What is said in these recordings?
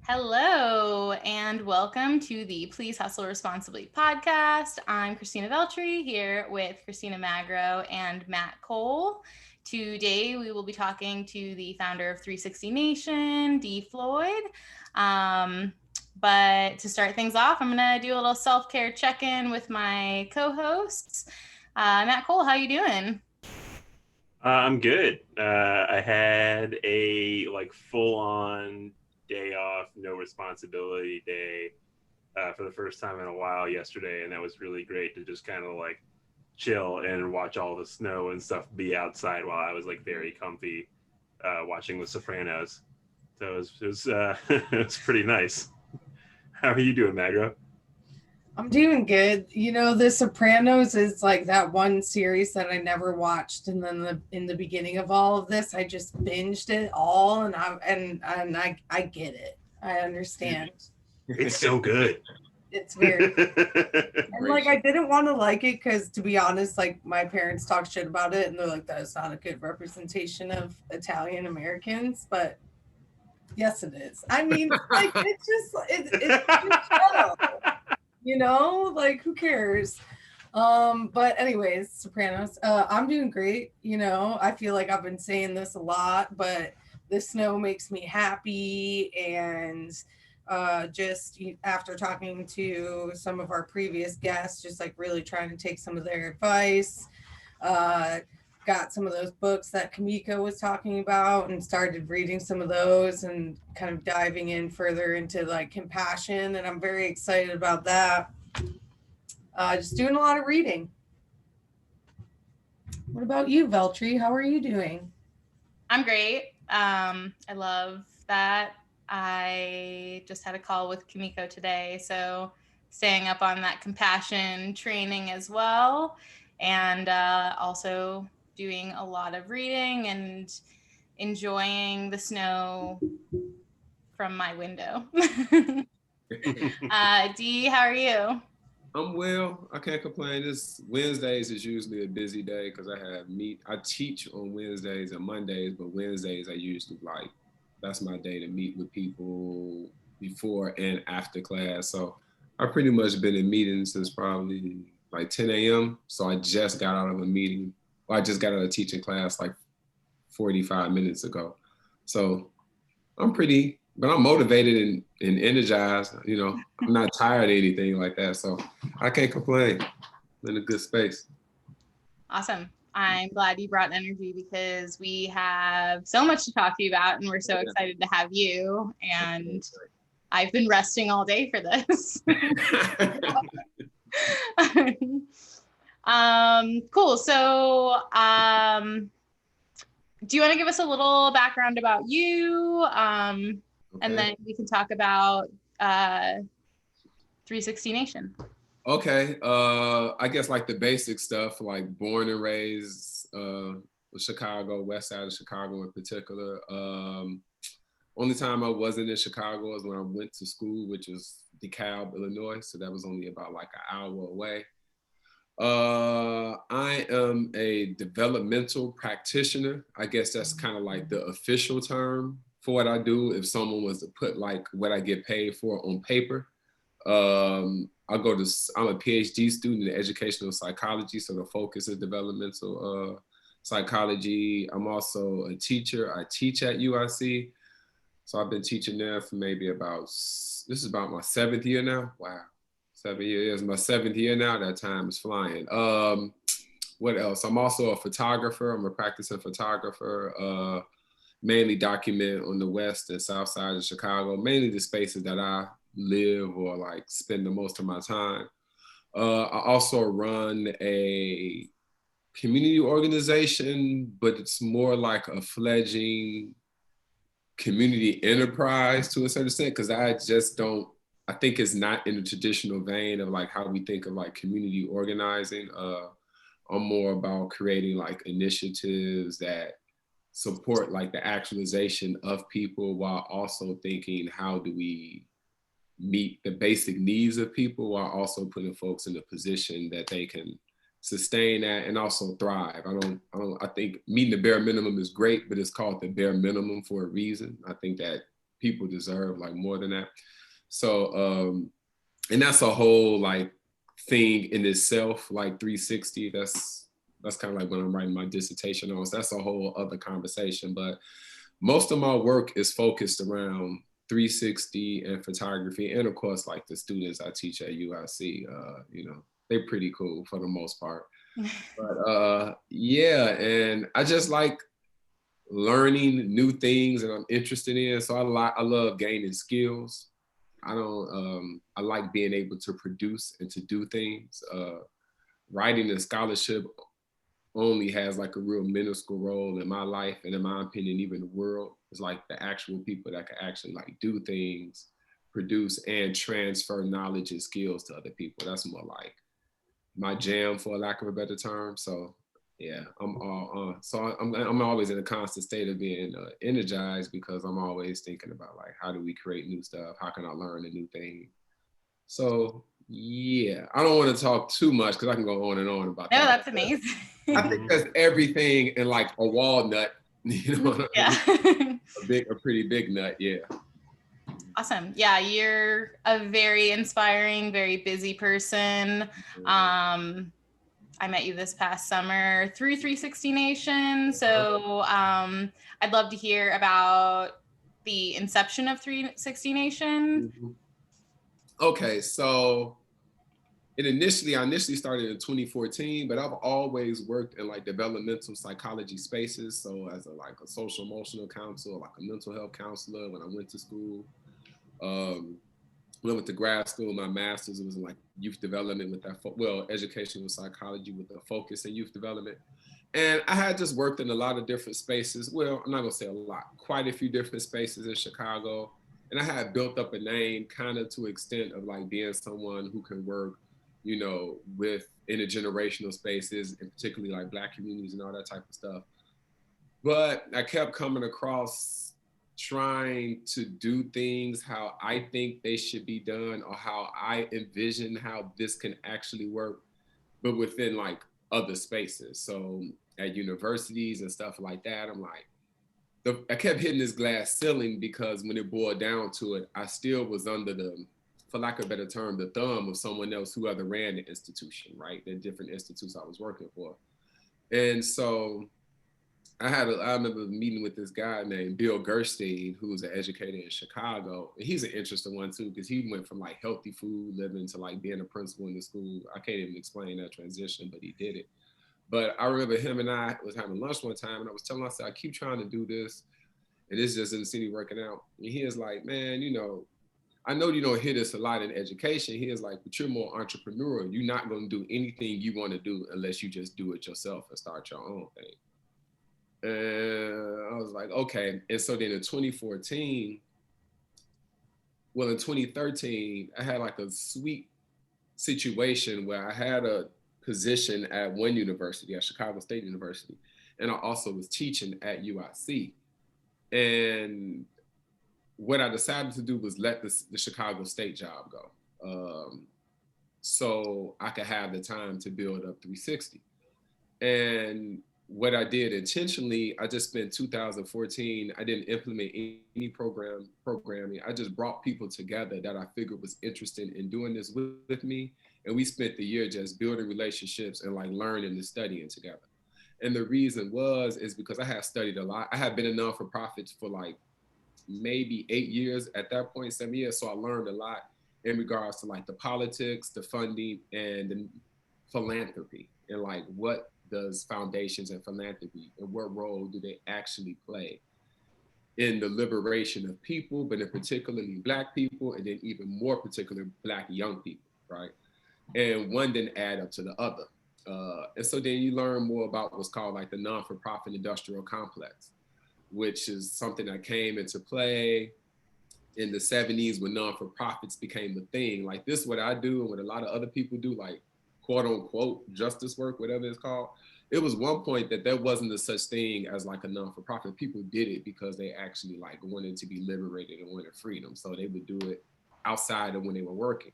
Hello, and welcome to the Please Hustle Responsibly podcast. I'm Christina Veltri here with Christina Magro and Matt Cole. Today, we will be talking to the founder of 360 Nation, W.d Floyd. But to start things off, I'm going to do a little self-care check-in with my co-hosts. Matt Cole, how you doing? I'm good. I had a full-on day off, no responsibility day for the first time in a while yesterday, and that was really great to just kind of chill and watch all the snow and stuff be outside while I was very comfy watching The Sopranos. So it was it was pretty nice. How are you doing, Magro? I'm doing good. The Sopranos is like that one series that I never watched, and then in the beginning of all of this, I just binged it all, and I get it. I understand. It's so good. It's very and I didn't want to like it because, to be honest, my parents talk shit about it, and they're like, that is not a good representation of Italian Americans, but yes, it is. I mean, it's just it's show. Who cares? But anyways, Sopranos. I'm doing great. I feel like I've been saying this a lot, but the snow makes me happy. And just after talking to some of our previous guests, just really trying to take some of their advice. Got some of those books that Kamiko was talking about and started reading some of those and kind of diving in further into compassion. And I'm very excited about that. Just doing a lot of reading. What about you, Veltri? How are you doing? I'm great. I love that. I just had a call with Kamiko today, so staying up on that compassion training as well, and also doing a lot of reading and enjoying the snow from my window. Dee, how are you? I'm well. I can't complain. Wednesdays is usually a busy day because I teach on Wednesdays and Mondays, but Wednesdays I usually that's my day to meet with people before and after class. So I've pretty much been in meetings since probably 10 a.m. So I just got out of a meeting. Well, I just got out of teaching class 45 minutes ago. So I'm motivated and energized. I'm not tired of anything like that. So I can't complain. I'm in a good space. Awesome. I'm glad you brought energy because we have so much to talk to you about, and we're so excited to have you. And I've been resting all day for this. Cool. So, do you want to give us a little background about you? And then we can talk about 360 Nation. Okay. I guess the basic stuff, born and raised Chicago, west side of Chicago in particular. Only time I wasn't in Chicago is when I went to school, which was DeKalb, Illinois. So that was only about an hour away. I am a developmental practitioner. I guess that's kind of the official term for what I do. If someone was to put what I get paid for on paper, I'm a PhD student in educational psychology. So the focus is developmental psychology. I'm also a teacher. I teach at UIC. So I've been teaching there for maybe this is about my 7th year now. Wow. 7 years, my 7th year now. That time is flying. What else? I'm also a photographer. I'm a practicing photographer. Mainly document on the west and south side of Chicago, mainly the spaces that I live or spend the most of my time. I also run a community organization, but it's more like a fledgling community enterprise to a certain extent, because I think it's not in the traditional vein of how we think of community organizing. I'm more about creating initiatives that support the actualization of people while also thinking how do we meet the basic needs of people while also putting folks in a position that they can sustain that and also thrive. I think meeting the bare minimum is great, but it's called the bare minimum for a reason. I think that people deserve like more than that. So, and that's a whole like thing in itself, like 360. That's kind of like when I'm writing my dissertation on. So that's a whole other conversation. But most of my work is focused around 360 and photography, and of course, like the students I teach at UIC, you know, they're pretty cool for the most part. But yeah, and I just like learning new things that I'm interested in. So I love gaining skills. I like being able to produce and to do things. Writing and scholarship only has like a real minuscule role in my life, and in my opinion, even the world. Is like the actual people that can actually like do things, produce, and transfer knowledge and skills to other people. That's more like my jam, for lack of a better term. So yeah, I'm always in a constant state of being energized, because I'm always thinking about like, how do we create new stuff? How can I learn a new thing? So yeah, I don't want to talk too much because I can go on and on about that. No, that's amazing. I think that's everything in like a walnut, you know what I mean? A pretty big nut, yeah. Awesome. Yeah, you're a very inspiring, very busy person. I met you this past summer through 360 Nation. So I'd love to hear about the inception of 360 Nation. Okay, so I initially started in 2014, but I've always worked in like developmental psychology spaces. So as a social emotional counselor, like a mental health counselor when I went to school. When I went to grad school, my master's was in like youth development with that, educational psychology with a focus in youth development. And I had just worked in a lot of different spaces. Well, I'm not gonna say a lot, quite a few different spaces in Chicago. And I had built up a name kind of to extent of like being someone who can work, you know, with intergenerational spaces, and particularly like Black communities and all that type of stuff. But I kept coming across trying to do things how I think they should be done, or how I envision how this can actually work, but within like other spaces. So at universities and stuff like that, I'm like, I kept hitting this glass ceiling, because when it boiled down to it, I still was under the, for lack of a better term, the thumb of someone else who other ran the institution, right? The different institutes I was working for. And so I remember meeting with this guy named Bill Gerstein, who's an educator in Chicago. And he's an interesting one too, because he went from like healthy food living to like being a principal in the school. I can't even explain that transition, but he did it. But I remember him and I was having lunch one time, and I was telling him, I said, I keep trying to do this, and this just doesn't seem to be working out. And he is like, man, you know, I know you don't hear this a lot in education. He is like, but you're more entrepreneurial. You're not going to do anything you want to do unless you just do it yourself and start your own thing. And I was like, okay. And so then in 2013, in 2013, I had like a sweet situation where I had a position at one university, at Chicago State University, and I also was teaching at UIC. And what I decided to do was let the Chicago State job go, so I could have the time to build up 360. And what I did intentionally, I just spent 2014, I didn't implement any programming. I just brought people together that I figured was interested in doing this with me. And we spent the year just building relationships and like learning and studying together. And the reason is because I had studied a lot. I had been in non-for-profits for like maybe 8 years at that point, 7 years. So I learned a lot in regards to like the politics, the funding, and the philanthropy, and like what does foundations and philanthropy, and what role do they actually play in the liberation of people, but in particularly Black people, and then even more particular Black young people, right? And one didn't add up to the other. And so then you learn more about what's called like the non-for-profit industrial complex, which is something that came into play in the 70s when non-for-profits became a thing. Like this, what I do and what a lot of other people do, like quote unquote justice work, whatever it's called. It was one point that there wasn't a such thing as like a non-for-profit. People did it because they actually like wanted to be liberated and wanted freedom. So they would do it outside of when they were working.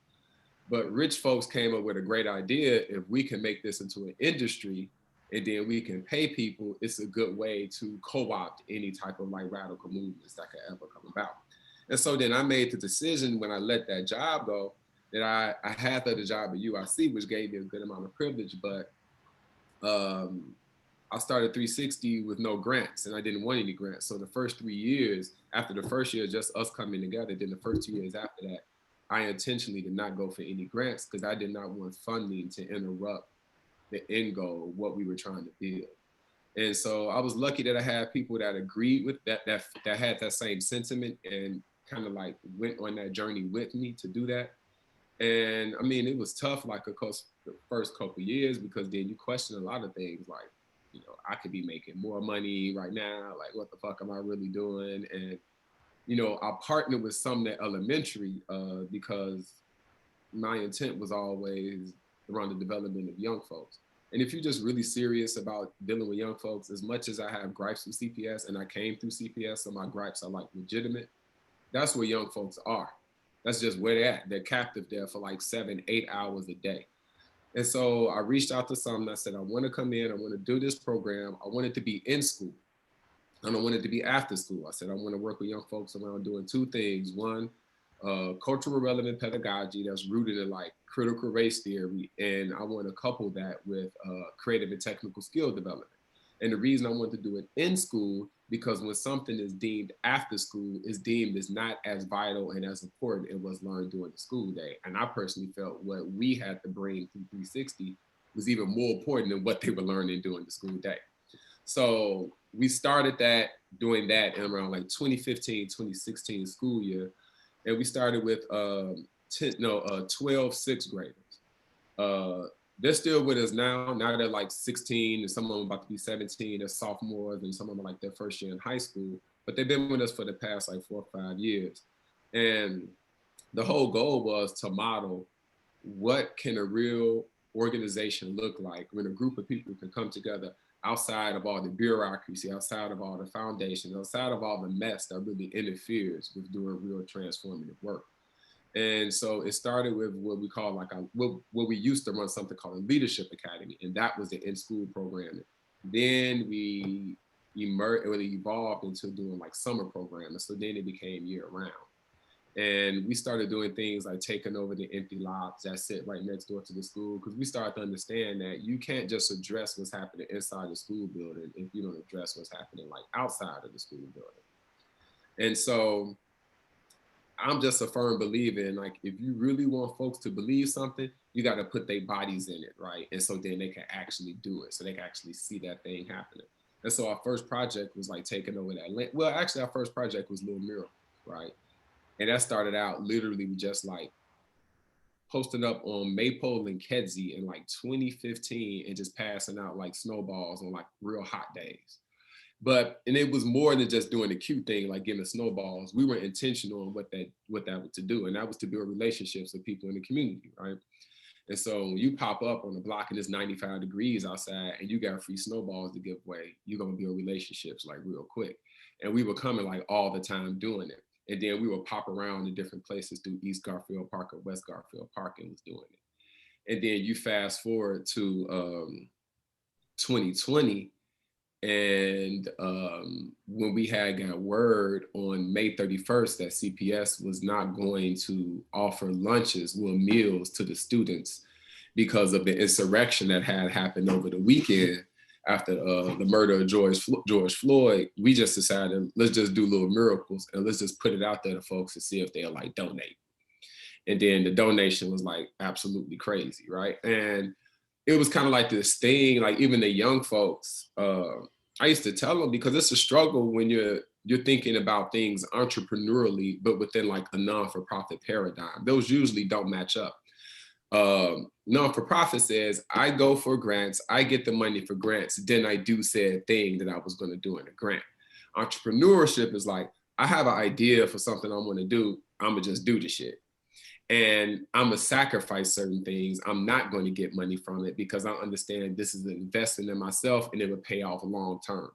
But rich folks came up with a great idea. If we can make this into an industry and then we can pay people, it's a good way to co-opt any type of like radical movements that could ever come about. And so then I made the decision when I let that job go that I had the job at UIC, which gave me a good amount of privilege, but I started 360 with no grants, and I didn't want any grants. So the first 3 years, after the first year, just us coming together, then the first 2 years after that, I intentionally did not go for any grants because I did not want funding to interrupt the end goal, what we were trying to build. And so I was lucky that I had people that agreed with that had that same sentiment and kind of like went on that journey with me to do that. And I mean, it was tough, like, of course, the first couple of years, because then you question a lot of things, like, you know, I could be making more money right now. Like, what the fuck am I really doing? And, you know, I partnered with some that elementary because my intent was always around the development of young folks. And if you're just really serious about dealing with young folks, as much as I have gripes with CPS, and I came through CPS, so my gripes are like legitimate, that's where young folks are. That's just where they're at. They're captive there for like 7-8 hours a day. And so I reached out to some and I said, I want to come in, I want to do this program. I want it to be in school. I don't want it to be after school. I said, I want to work with young folks around doing two things. One, cultural relevant pedagogy that's rooted in like critical race theory. And I want to couple that with creative and technical skill development. And the reason I want to do it in school, because when something is deemed after school, is deemed as not as vital and as important as was learned during the school day. And I personally felt what we had to bring through 360 was even more important than what they were learning during the school day. So we started doing that in around like 2015, 2016 school year. And we started with 12 sixth graders. They're still with us now. Now they're like 16, and some of them about to be 17. They're sophomores, and some of them are like their first year in high school. But they've been with us for the past like 4 or 5 years. And the whole goal was to model what can a real organization look like when a group of people can come together outside of all the bureaucracy, outside of all the foundations, outside of all the mess that really interferes with doing real transformative work. And so it started with what we call like what we used to run something called a leadership academy. And that was the in-school programming. Then we evolved into doing like summer programming. So then it became year round. And we started doing things like taking over the empty lots that sit right next door to the school, because we started to understand that you can't just address what's happening inside the school building if you don't address what's happening like outside of the school building. And so I'm just a firm believer in, like, if you really want folks to believe something, you got to put their bodies in it, right? And so then they can actually do it, so they can actually see that thing happening. And so our first project was like taking over that land. Well, actually, our first project was Little Miracle, right? And that started out literally just like posting up on Maypole and Kedzie in like 2015 and just passing out like snowballs on like real hot days. And it was more than just doing the cute thing, like giving snowballs. We were intentional on what that was to do. And that was to build relationships with people in the community, right? And so when you pop up on the block and it's 95 degrees outside and you got free snowballs to give away, you're going to build relationships like real quick. And we were coming like all the time doing it. And then we would pop around in different places through East Garfield Park or West Garfield Park and was doing it. And then you fast forward to 2020, and when we had got word on May 31st that CPS was not going to offer lunches or meals to the students because of the insurrection that had happened over the weekend after the murder of George Floyd, we just decided, let's just do Little Miracles and let's just put it out there to folks to see if they'll like donate. And then the donation was like absolutely crazy, right? And it was kind of like this thing, like even the young folks, I used to tell them, because it's a struggle when you're thinking about things entrepreneurially, but within like a non-for-profit paradigm. Those usually don't match up. Non-for-profit says, I go for grants, I get the money for grants, then I do said thing that I was going to do in a grant. Entrepreneurship is like, I have an idea for something I want to do, I'm going to just do the shit. And I'm going to sacrifice certain things. I'm not going to get money from it because I understand this is an investment in myself and it would pay off long term.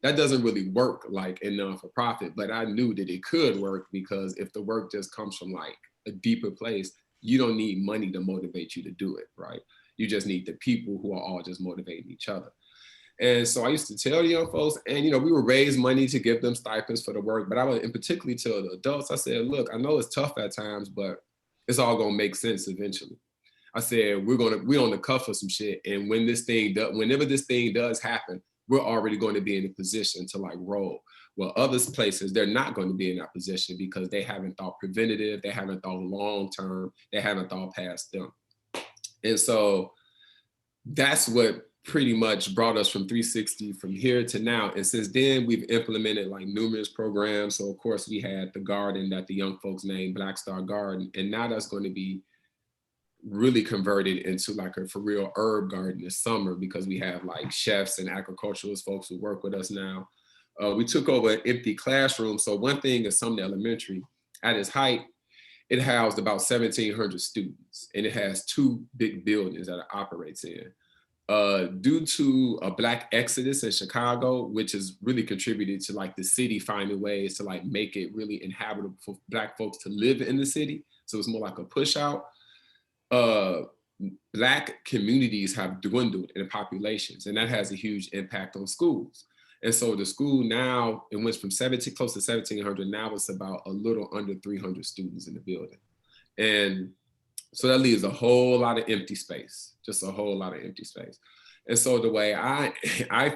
That doesn't really work like in non-for-profit, but I knew that it could work, because if the work just comes from like a deeper place, you don't need money to motivate you to do it, right? You just need the people who are all just motivating each other. And so I used to tell the young folks, and you know, we would raise money to give them stipends for the work, but I would in particularly tell the adults, I said, look, I know it's tough at times, but it's all gonna make sense eventually. I said, we're on the cuff of some shit. And whenever this thing does happen, we're already going to be in a position to like roll. Well, other places, they're not going to be in that position because they haven't thought preventative, they haven't thought long-term, they haven't thought past them. And so that's what pretty much brought us from 360 from here to now. And since then, we've implemented like numerous programs. So of course we had the garden that the young folks named Black Star Garden. And now that's going to be really converted into like a for real herb garden this summer, because we have like chefs and agriculturalist folks who work with us now. We took over an empty classroom. So one thing is Sumner Elementary, at its height, it housed about 1,700 students, and it has 2 big buildings that it operates in. Due to a Black exodus in Chicago, which has really contributed to like the city finding ways to like make it really inhabitable for Black folks to live in the city. So it's more like a push out. Black communities have dwindled in populations, and that has a huge impact on schools. And so the school now, it went from close to 1,700, now it's about a little under 300 students in the building. And so that leaves a whole lot of empty space, just a whole lot of empty space. And so the way I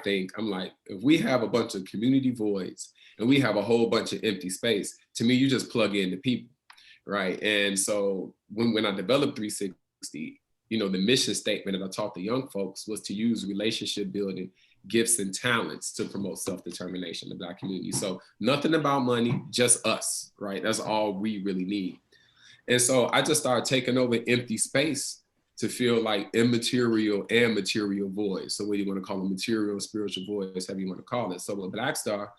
think, I'm like, if we have a bunch of community voids and we have a whole bunch of empty space, to me, you just plug in the people, right? And so when I developed 360, you know, the mission statement that I taught the young folks was to use relationship building, gifts and talents to promote self-determination in the Black community. So nothing about money, just us, right? That's all we really need. And so I just started taking over empty space to feel like immaterial and material voids. So whether you want to call them material, spiritual voids, however you want to call it. So with Black Star,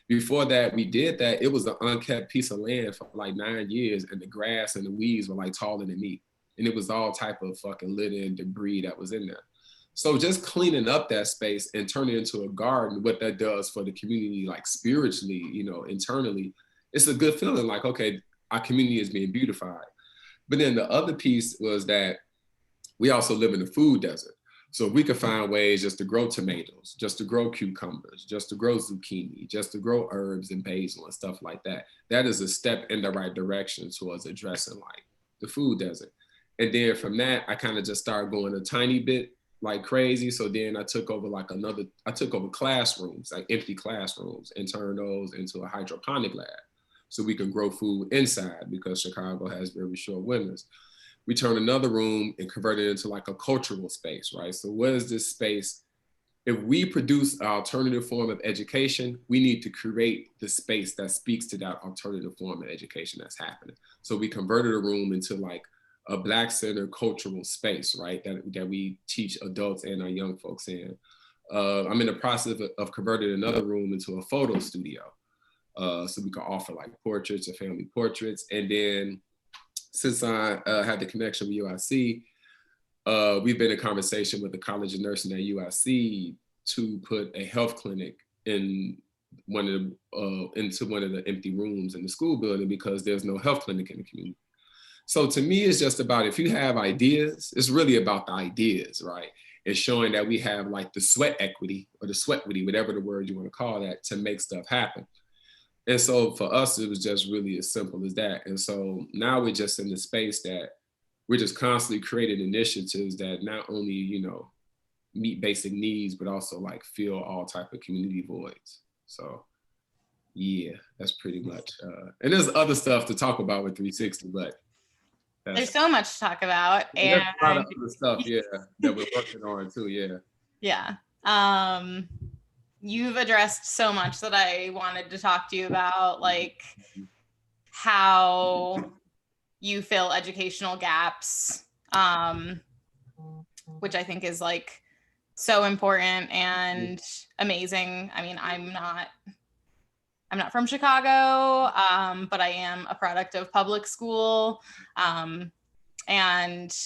before that, we did that, it was an unkept piece of land for like 9 years, and the grass and the weeds were like taller than me. And it was all type of fucking litter and debris that was in there. So just cleaning up that space and turning it into a garden, what that does for the community, like spiritually, you know, internally, it's a good feeling like, okay, our community is being beautified. But then the other piece was that we also live in a food desert. So we could find ways just to grow tomatoes, just to grow cucumbers, just to grow zucchini, just to grow herbs and basil and stuff like that. That is a step in the right direction towards addressing like the food desert. And then from that, I kind of just started going a tiny bit like crazy. So then I took over classrooms, like empty classrooms, and turned those into a hydroponic lab so we could grow food inside, because Chicago has very short winters. We turned another room and converted it into like a cultural space, right? So what is this space? If we produce an alternative form of education, we need to create the space that speaks to that alternative form of education that's happening. So we converted a room into like a Black-centered cultural space, right? That we teach adults and our young folks in. I'm in the process of converting another room into a photo studio. So we can offer like portraits or family portraits. And then since I had the connection with UIC, we've been in conversation with the College of Nursing at UIC to put a health clinic in into one of the empty rooms in the school building, because there's no health clinic in the community. So to me, it's just about, if you have ideas, it's really about the ideas, right? It's showing that we have like the sweat equity or the sweatwity, whatever the word you want to call that, to make stuff happen. And so for us, it was just really as simple as that. And so now we're just in the space that we're just constantly creating initiatives that not only, you know, meet basic needs, but also like fill all type of community voids. So yeah, that's pretty much, and there's other stuff to talk about with 360, but there's so much to talk about. And there's a lot of other stuff, yeah, that we're working on too, yeah. Yeah. You've addressed so much that I wanted to talk to you about, like how you fill educational gaps, which I think is like so important and amazing. I mean, I'm not from Chicago, but I am a product of public school. And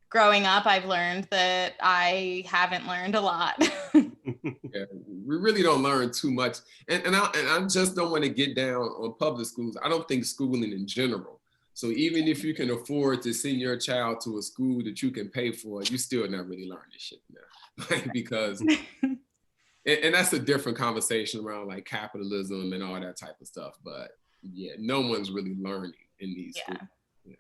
growing up, I've learned that I haven't learned a lot. Yeah, we really don't learn too much. And I just don't want to get down on public schools. I don't think schooling in general So even if you can afford to send your child to a school that you can pay for, you still not really learning this shit now. Like, because, and that's a different conversation around like capitalism and all that type of stuff. But yeah, no one's really learning in these schools. Yeah.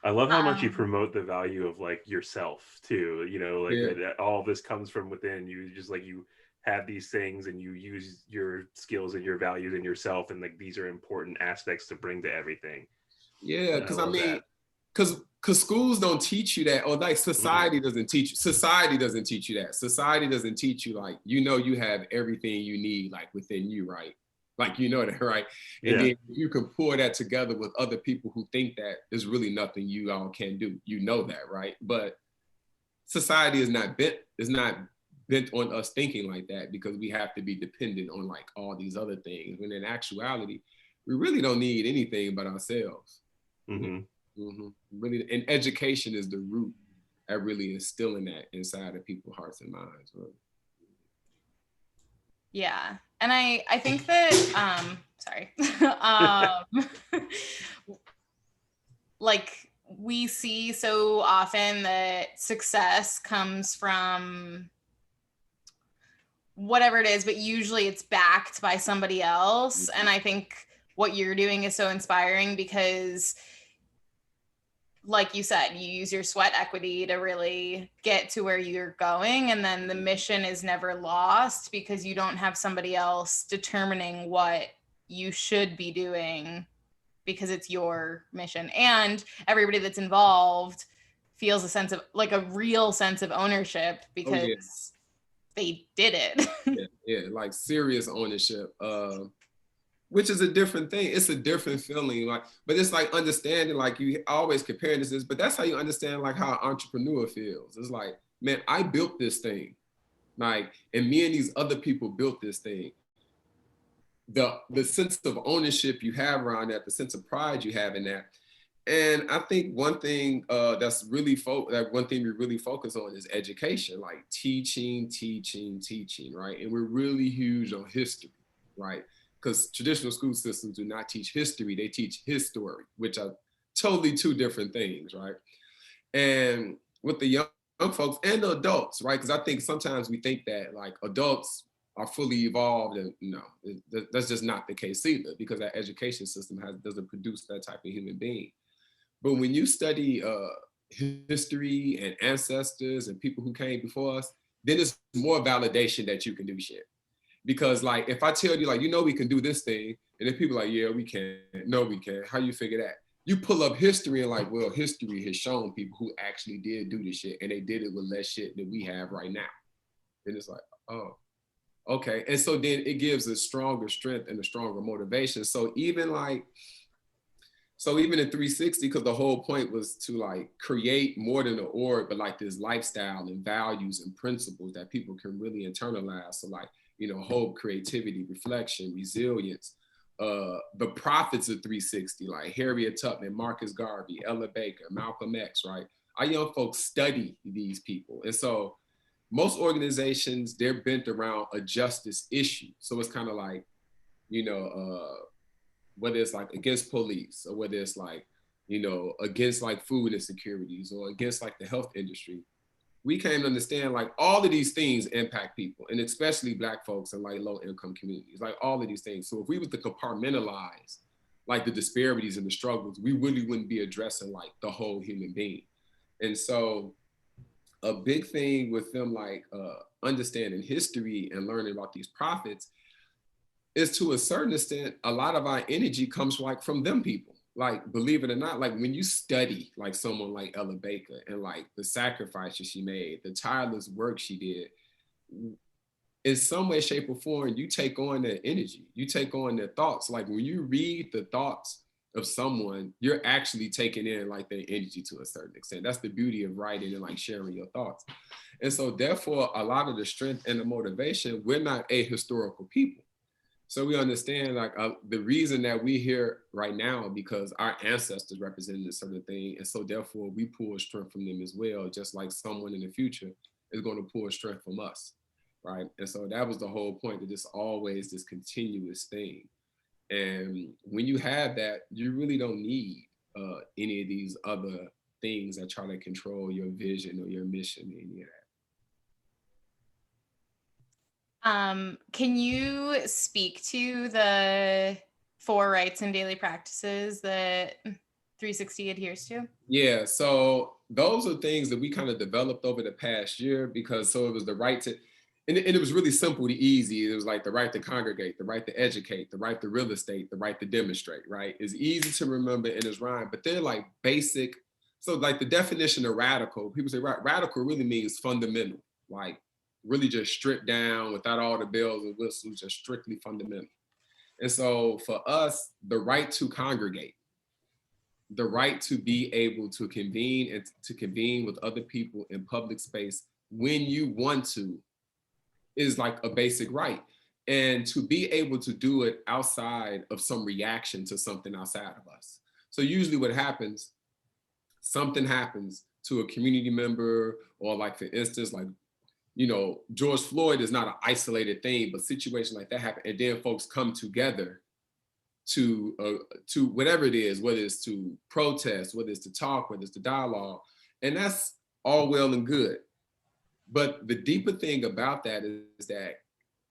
I love how much you promote the value of like yourself too. You know, like that all this comes from within you. Just like you have these things and you use your skills and your values in yourself, and like these are important aspects to bring to everything. Yeah, because I mean, because schools don't teach you that, or like society doesn't teach you. Society doesn't teach you that. Society doesn't teach you like, you know, you have everything you need like within you, right? Like, you know that, right? And then you can pull that together with other people who think that there's really nothing you all can do. You know that, right? But society is not bent on us thinking like that, because we have to be dependent on like all these other things. When in actuality, we really don't need anything but ourselves. Really, and education is the root at really instilling that inside of people's hearts and minds. Really. Yeah. And I think that, sorry, like we see so often that success comes from whatever it is, but usually it's backed by somebody else. And I think what you're doing is so inspiring because, like you said, you use your sweat equity to really get to where you're going. And then the mission is never lost because you don't have somebody else determining what you should be doing because it's your mission. And everybody that's involved feels a sense of like a real sense of ownership because they did it. Like serious ownership. Which is a different thing. It's a different feeling, like, but it's like understanding, like you always compare this, but that's how you understand like how an entrepreneur feels. It's like, man, I built this thing, like, and me and these other people built this thing. The sense of ownership you have around that, the sense of pride you have in that. And I think one thing that's really one thing we really focus on is education, like teaching, right? And we're really huge on history, right? Because traditional school systems do not teach history, they teach his story, which are totally two different things, right? And with the young folks and the adults, right? Because I think sometimes we think that like adults are fully evolved, and no, that's just not the case either, because our education system doesn't produce that type of human being. But when you study history and ancestors and people who came before us, then it's more validation that you can do shit. Because like, if I tell you like, you know, we can do this thing, and then people are like, yeah, we can. No, we can't. How you figure that? You pull up history and like, well, history has shown people who actually did do this shit, and they did it with less shit than we have right now. And it's like, oh, okay. And so then it gives a stronger strength and a stronger motivation. So even in 360, because the whole point was to like create more than an org, but like this lifestyle and values and principles that people can really internalize. So like, you know, hope, creativity, reflection, resilience, the prophets of 360, like Harriet Tubman, Marcus Garvey, Ella Baker, Malcolm X, right? Our young folks study these people. And so most organizations, they're bent around a justice issue. So it's kind of like, you know, whether it's like against police, or whether it's like, you know, against like food insecurities, or against like the health industry, we came to understand like all of these things impact people, and especially Black folks and like low income communities, like all of these things. So if we were to compartmentalize like the disparities and the struggles, we really wouldn't be addressing like the whole human being. And so a big thing with them like understanding history and learning about these prophets is, to a certain extent, a lot of our energy comes like from them people. Like, believe it or not, like when you study like someone like Ella Baker and like the sacrifices she made, the tireless work she did, in some way, shape, or form, you take on their energy, you take on their thoughts. Like when you read the thoughts of someone, you're actually taking in like their energy to a certain extent. That's the beauty of writing and like sharing your thoughts. And so therefore, a lot of the strength and the motivation, we're not ahistorical people. So we understand like the reason that we're here right now, because our ancestors represented a certain thing. And so therefore we pull strength from them as well, just like someone in the future is going to pull strength from us, right? And so that was the whole point, that it's always this continuous thing. And when you have that, you really don't need any of these other things that try to control your vision or your mission, any of that. Can you speak to the 4 rights and daily practices that 360 adheres to? Yeah, so those are things that we kind of developed over the past year, because so it was the right to, and it was really simple to easy. It was like the right to congregate, the right to educate, the right to real estate, the right to demonstrate, right? It's easy to remember and it's rhyme, but they're like basic. So like the definition of radical, people say radical really means fundamental, like really just stripped down without all the bells and whistles, just strictly fundamental. And so for us, the right to congregate, the right to be able to convene and to convene with other people in public space when you want to is like a basic right. And to be able to do it outside of some reaction to something outside of us. So usually what happens, something happens to a community member, or like for instance, like, you know, George Floyd is not an isolated thing, but situations like that happen. And then folks come together to whatever it is, whether it's to protest, whether it's to talk, whether it's to dialogue, and that's all well and good. But the deeper thing about that is that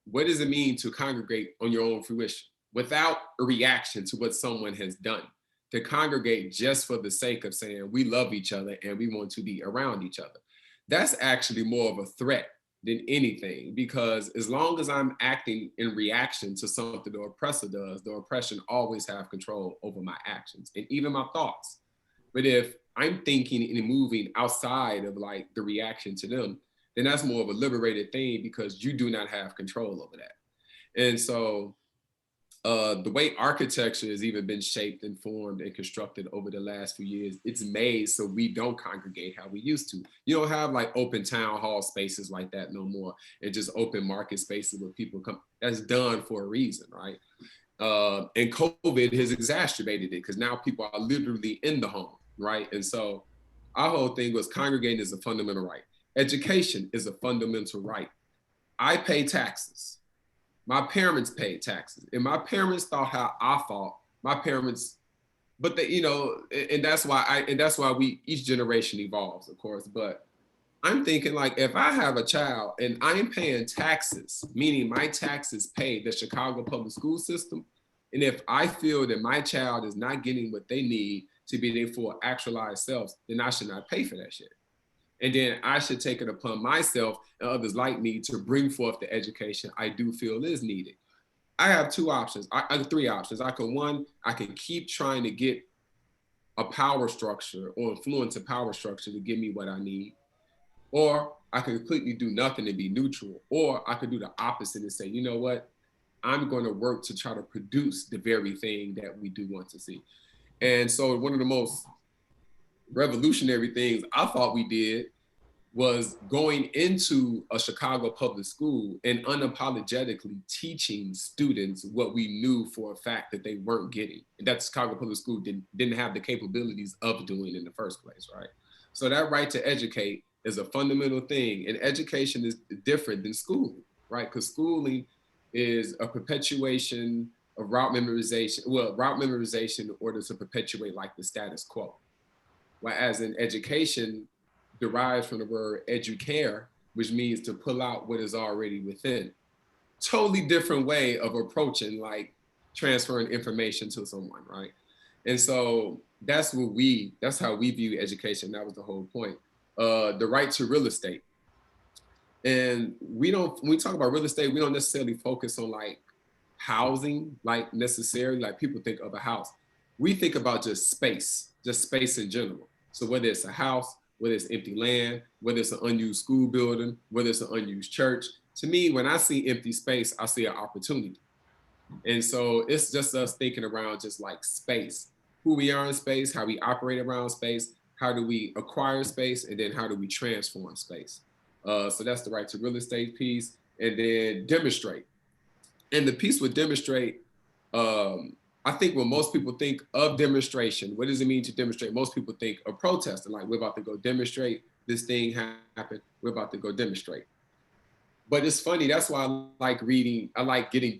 what does it mean to congregate on your own fruition without a reaction to what someone has done? To congregate just for the sake of saying we love each other and we want to be around each other. That's actually more of a threat than anything, because as long as I'm acting in reaction to something the oppressor does, the oppression always have control over my actions and even my thoughts. But if I'm thinking and moving outside of like the reaction to them, then that's more of a liberated thing, because you do not have control over that. And so the way architecture has even been shaped and formed and constructed over the last few years, it's made so we don't congregate how we used to. You don't have like open town hall spaces like that no more, and just open market spaces where people come. That's done for a reason, right? And COVID has exacerbated it, because now people are literally in the home, right? And so our whole thing was congregating is a fundamental right. Education is a fundamental right. I pay taxes. My parents paid taxes, and my parents thought how I thought. My parents, but they, you know, and that's why we, each generation evolves, of course. But I'm thinking, like, if I have a child and I'm paying taxes, meaning my taxes pay the Chicago public school system, and if I feel that my child is not getting what they need to be their full actualized selves, then I should not pay for that shit. And then I should take it upon myself and others like me to bring forth the education I do feel is needed. I have two options. I have three options. I can keep trying to get a power structure or influence a power structure to give me what I need. Or I can completely do nothing and be neutral. Or I could do the opposite and say, you know what? I'm going to work to try to produce the very thing that we do want to see. And so one of the most revolutionary things I thought we did was going into a Chicago public school and unapologetically teaching students what we knew for a fact that they weren't getting, and that Chicago public school didn't have the capabilities of doing in the first place, right? So that right to educate is a fundamental thing, and education is different than schooling, right? Because schooling is a perpetuation of route memorization in order to perpetuate like the status quo. Whereas in education, derives from the word educator, which means to pull out what is already within. Totally different way of approaching like transferring information to someone, right? And so that's how we view education. That was the whole point. The right to real estate. And when we talk about real estate, we don't necessarily focus on like housing, like necessarily, like people think of a house. We think about just space in general. So whether it's a house, whether it's empty land, whether it's an unused school building, whether it's an unused church. To me, when I see empty space, I see an opportunity. And so it's just us thinking around just like space, who we are in space, how we operate around space, how do we acquire space, and then how do we transform space. So that's the right to real estate piece. And then demonstrate. And the piece with demonstrate, I think when most people think of demonstration, what does it mean to demonstrate? Most people think of protesting, like we're about to go demonstrate, this thing happened, we're about to go demonstrate. But it's funny, that's why I like getting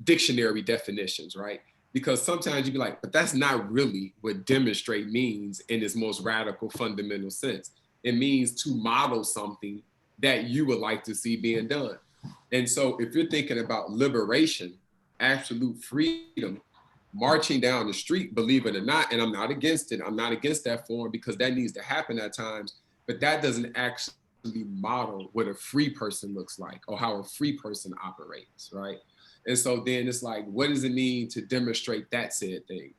dictionary definitions, right? because sometimes you be like, but that's not really what demonstrate means in its most radical, fundamental sense. It means to model something that you would like to see being done. And so if you're thinking about liberation, absolute freedom, marching down the street, believe it or not, and I'm not against it, I'm not against that form because that needs to happen at times, but that doesn't actually model what a free person looks like or how a free person operates, right? And so then it's like, what does it mean to demonstrate that said thing?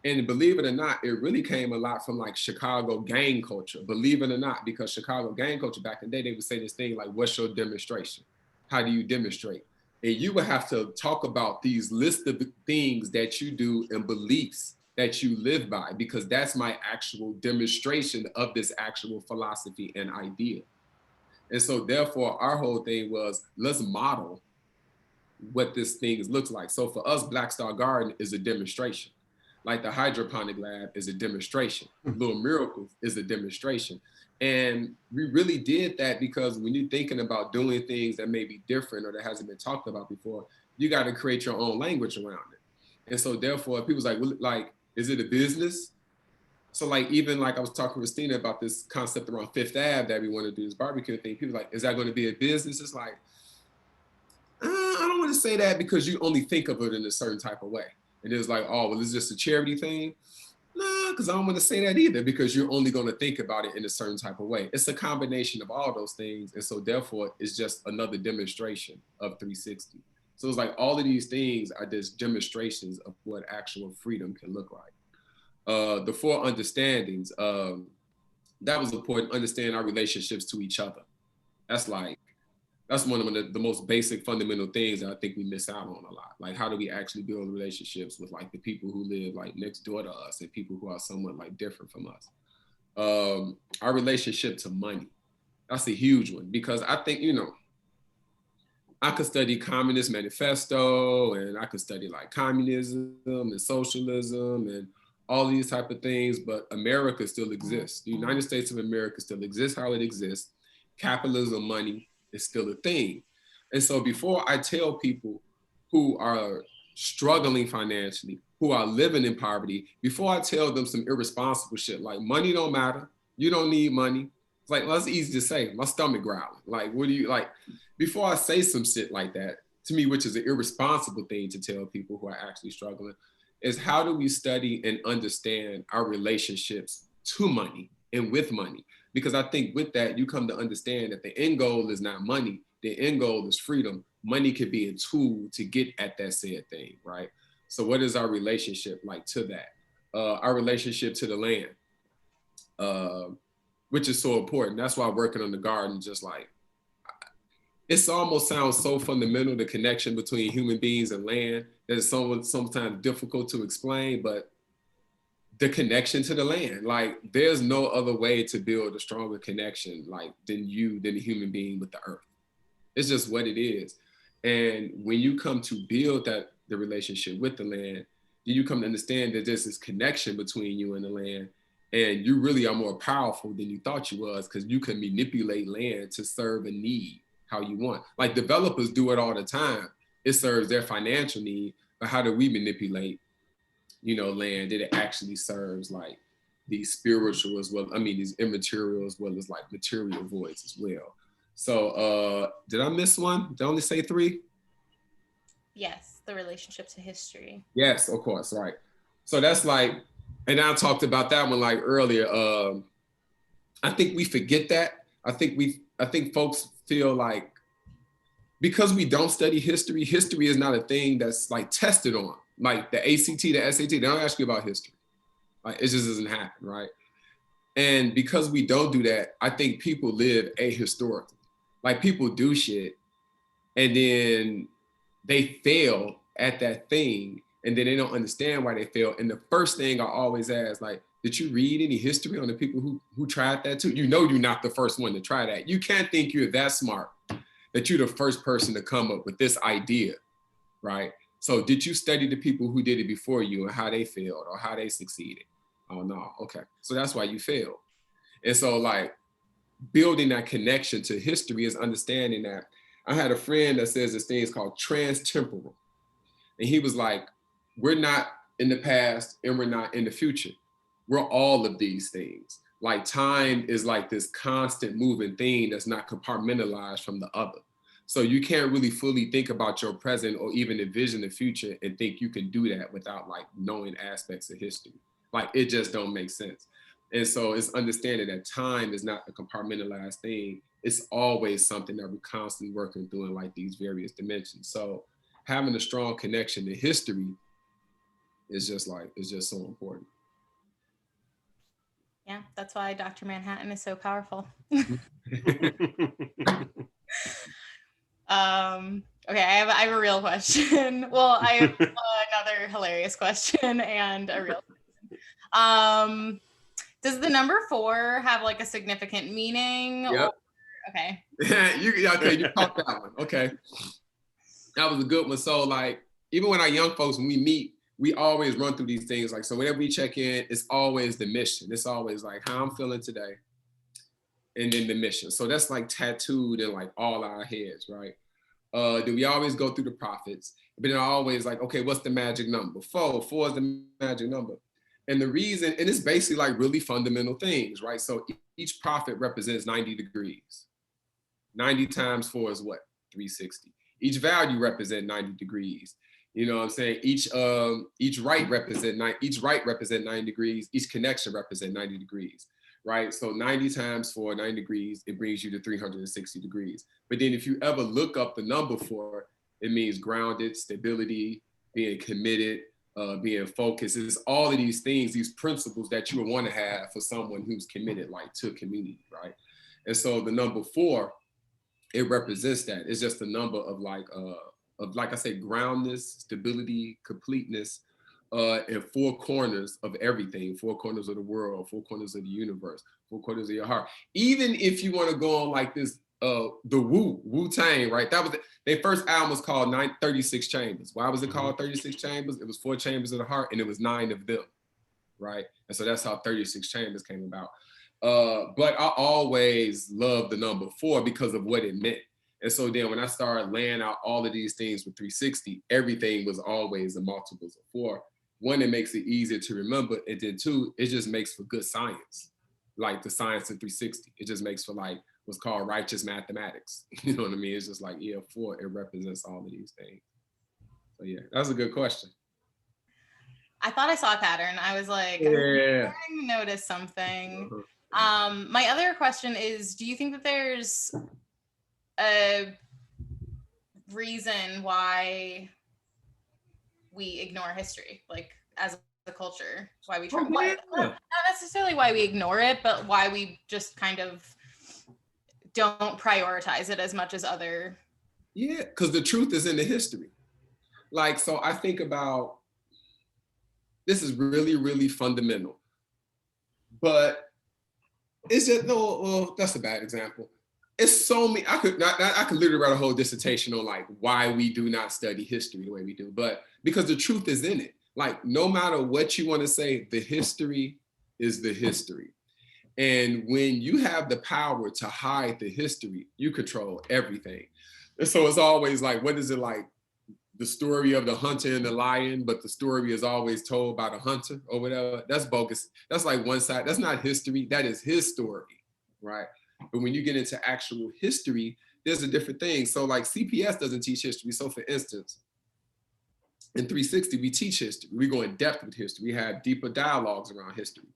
And believe it or not, it really came a lot from like Chicago gang culture, believe it or not, because Chicago gang culture back in the day, they would say this thing like, what's your demonstration? How do you demonstrate? And you would have to talk about these list of things that you do and beliefs that you live by, because that's my actual demonstration of this actual philosophy and idea. And so therefore our whole thing was, let's model what this thing looks like. So for us, Black Star Garden is a demonstration. Like the hydroponic lab is a demonstration. Little Miracles is a demonstration. And we really did that because when you're thinking about doing things that may be different or that hasn't been talked about before, you got to create your own language around it. And so therefore people's like, well, like, is it a business? So like, even like I was talking to Christina about this concept around Fifth Ave that we want to do this barbecue thing. People like, is that going to be a business? It's like, I don't want to say that because you only think of it in a certain type of way. And it's like, oh, well, is this a charity thing? Nah, because I don't want to say that either because you're only going to think about it in a certain type of way. It's a combination of all those things. And so therefore, it's just another demonstration of 360. So it's like all of these things are just demonstrations of what actual freedom can look like. The four understandings, that was important, understand our relationships to each other. That's one of the most basic fundamental things that I think we miss out on a lot. Like, how do we actually build relationships with like the people who live like next door to us and people who are somewhat like different from us? Our relationship to money. That's a huge one because I think, I could study Communist Manifesto and I could study like communism and socialism and all these type of things, but America still exists. The United States of America still exists how it exists. Capitalism, money, is still a thing. And so before I tell people who are struggling financially, who are living in poverty, before I tell them some irresponsible shit like money don't matter, you don't need money. It's like, well, that's easy to say. My stomach growling. Like, what do you like? Before I say some shit like that, to me, which is an irresponsible thing to tell people who are actually struggling, is how do we study and understand our relationships to money and with money? Because I think with that, you come to understand that the end goal is not money. The end goal is freedom. Money could be a tool to get at that said thing, right? So what is our relationship like to that? Our relationship to the land, which is so important. That's why working on the garden, just like, it almost sounds so fundamental, the connection between human beings and land, that it's sometimes difficult to explain, but the connection to the land, like there's no other way to build a stronger connection like than a human being with the earth. It's just what it is. And when you come to build the relationship with the land, then you come to understand that there's this connection between you and the land, and you really are more powerful than you thought you was because you can manipulate land to serve a need how you want. Like developers do it all the time. It serves their financial need, but how do we manipulate land that it actually serves like these spiritual as well. I mean, these immaterial as well as like material voids as well. So did I miss one? Did I only say 3? Yes, the relationship to history. Yes, of course, right. So that's like, and I talked about that one like earlier. I think we forget that. I think folks feel like because we don't study history, history is not a thing that's like tested on. Like the ACT, the SAT, they don't ask you about history. Like it just doesn't happen, right? And because we don't do that, I think people live ahistorically. Like people do shit and then they fail at that thing and then they don't understand why they fail. And the first thing I always ask, like, did you read any history on the people who tried that too? You know you're not the first one to try that. You can't think you're that smart that you're the first person to come up with this idea, right? So did you study the people who did it before you and how they failed or how they succeeded? Oh no, okay. So that's why you failed. And so like building that connection to history is understanding that. I had a friend that says this thing is called transtemporal. And he was like, we're not in the past and we're not in the future. We're all of these things. Like time is like this constant moving thing that's not compartmentalized from the other. So you can't really fully think about your present or even envision the future and think you can do that without like knowing aspects of history. Like it just don't make sense. And so it's understanding that time is not a compartmentalized thing. It's always something that we're constantly working through in like these various dimensions. So having a strong connection to history is just so important. Yeah, that's why Dr. Manhattan is so powerful. Okay, I have a real question. Well, I have another hilarious question and a real question. Does the number 4 have like a significant meaning? Yep. Okay. you caught that one. Okay. That was a good one. So like, even when our young folks, when we meet, we always run through these things. Like, so whenever we check in, it's always the mission. It's always like how I'm feeling today. And then the mission. So that's like tattooed in like all our heads, right? Then we always go through the prophets, but then always like, okay, what's the magic number? 4 is the magic number. And the reason, and it's basically like really fundamental things, right? So each prophet represents 90 degrees. 90 times 4 is what? 360. Each value represents 90 degrees. You know what I'm saying? Each right represent 90 degrees. Each connection represent 90 degrees, right? So 90 times 4, 90 degrees, it brings you to 360 degrees. But then if you ever look up the number 4, it means grounded, stability, being committed, being focused. It's all of these things, these principles that you would want to have for someone who's committed like to community, right? And so the number 4, it represents that. It's just a number of like I say, groundness, stability, completeness, and 4 corners of everything, 4 corners of the world, 4 corners of the universe, 4 corners of your heart. Even if you want to go on like this, the Wu-Tang, right? That was their first album was called 36 Chambers. Why was it called 36 Chambers? It was 4 chambers of the heart, and it was 9 of them, right? And so that's how 36 Chambers came about. But I always loved the number 4 because of what it meant. And so then when I started laying out all of these things with 360, everything was always the multiples of 4. 1, it makes it easier to remember. And then 2, it just makes for good science. Like the science of 360. It just makes for like what's called righteous mathematics. You know what I mean? It's just like, yeah, 4, it represents all of these things. So yeah, that's a good question. I thought I saw a pattern. I was like, yeah. I'm starting to notice something. My other question is, do you think that there's a reason why we ignore history, like as a culture, why we try, not necessarily why we ignore it, but why we just kind of don't prioritize it as much as other. Yeah, because the truth is in the history. Like, so I think about, this is really, really fundamental, but it's just, no, well, that's a bad example. It's so many, I could literally write a whole dissertation on like why we do not study history the way we do, but because the truth is in it. Like, no matter what you want to say, the history is the history. And when you have the power to hide the history, you control everything. And so it's always like, what is it like? The story of the hunter and the lion, but the story is always told by the hunter or whatever. That's bogus. That's like one side. That's not history. That is his story, right? But when you get into actual history, there's a different thing. So like CPS doesn't teach history. So for instance, in 360, we teach history. We go in depth with history. We have deeper dialogues around history.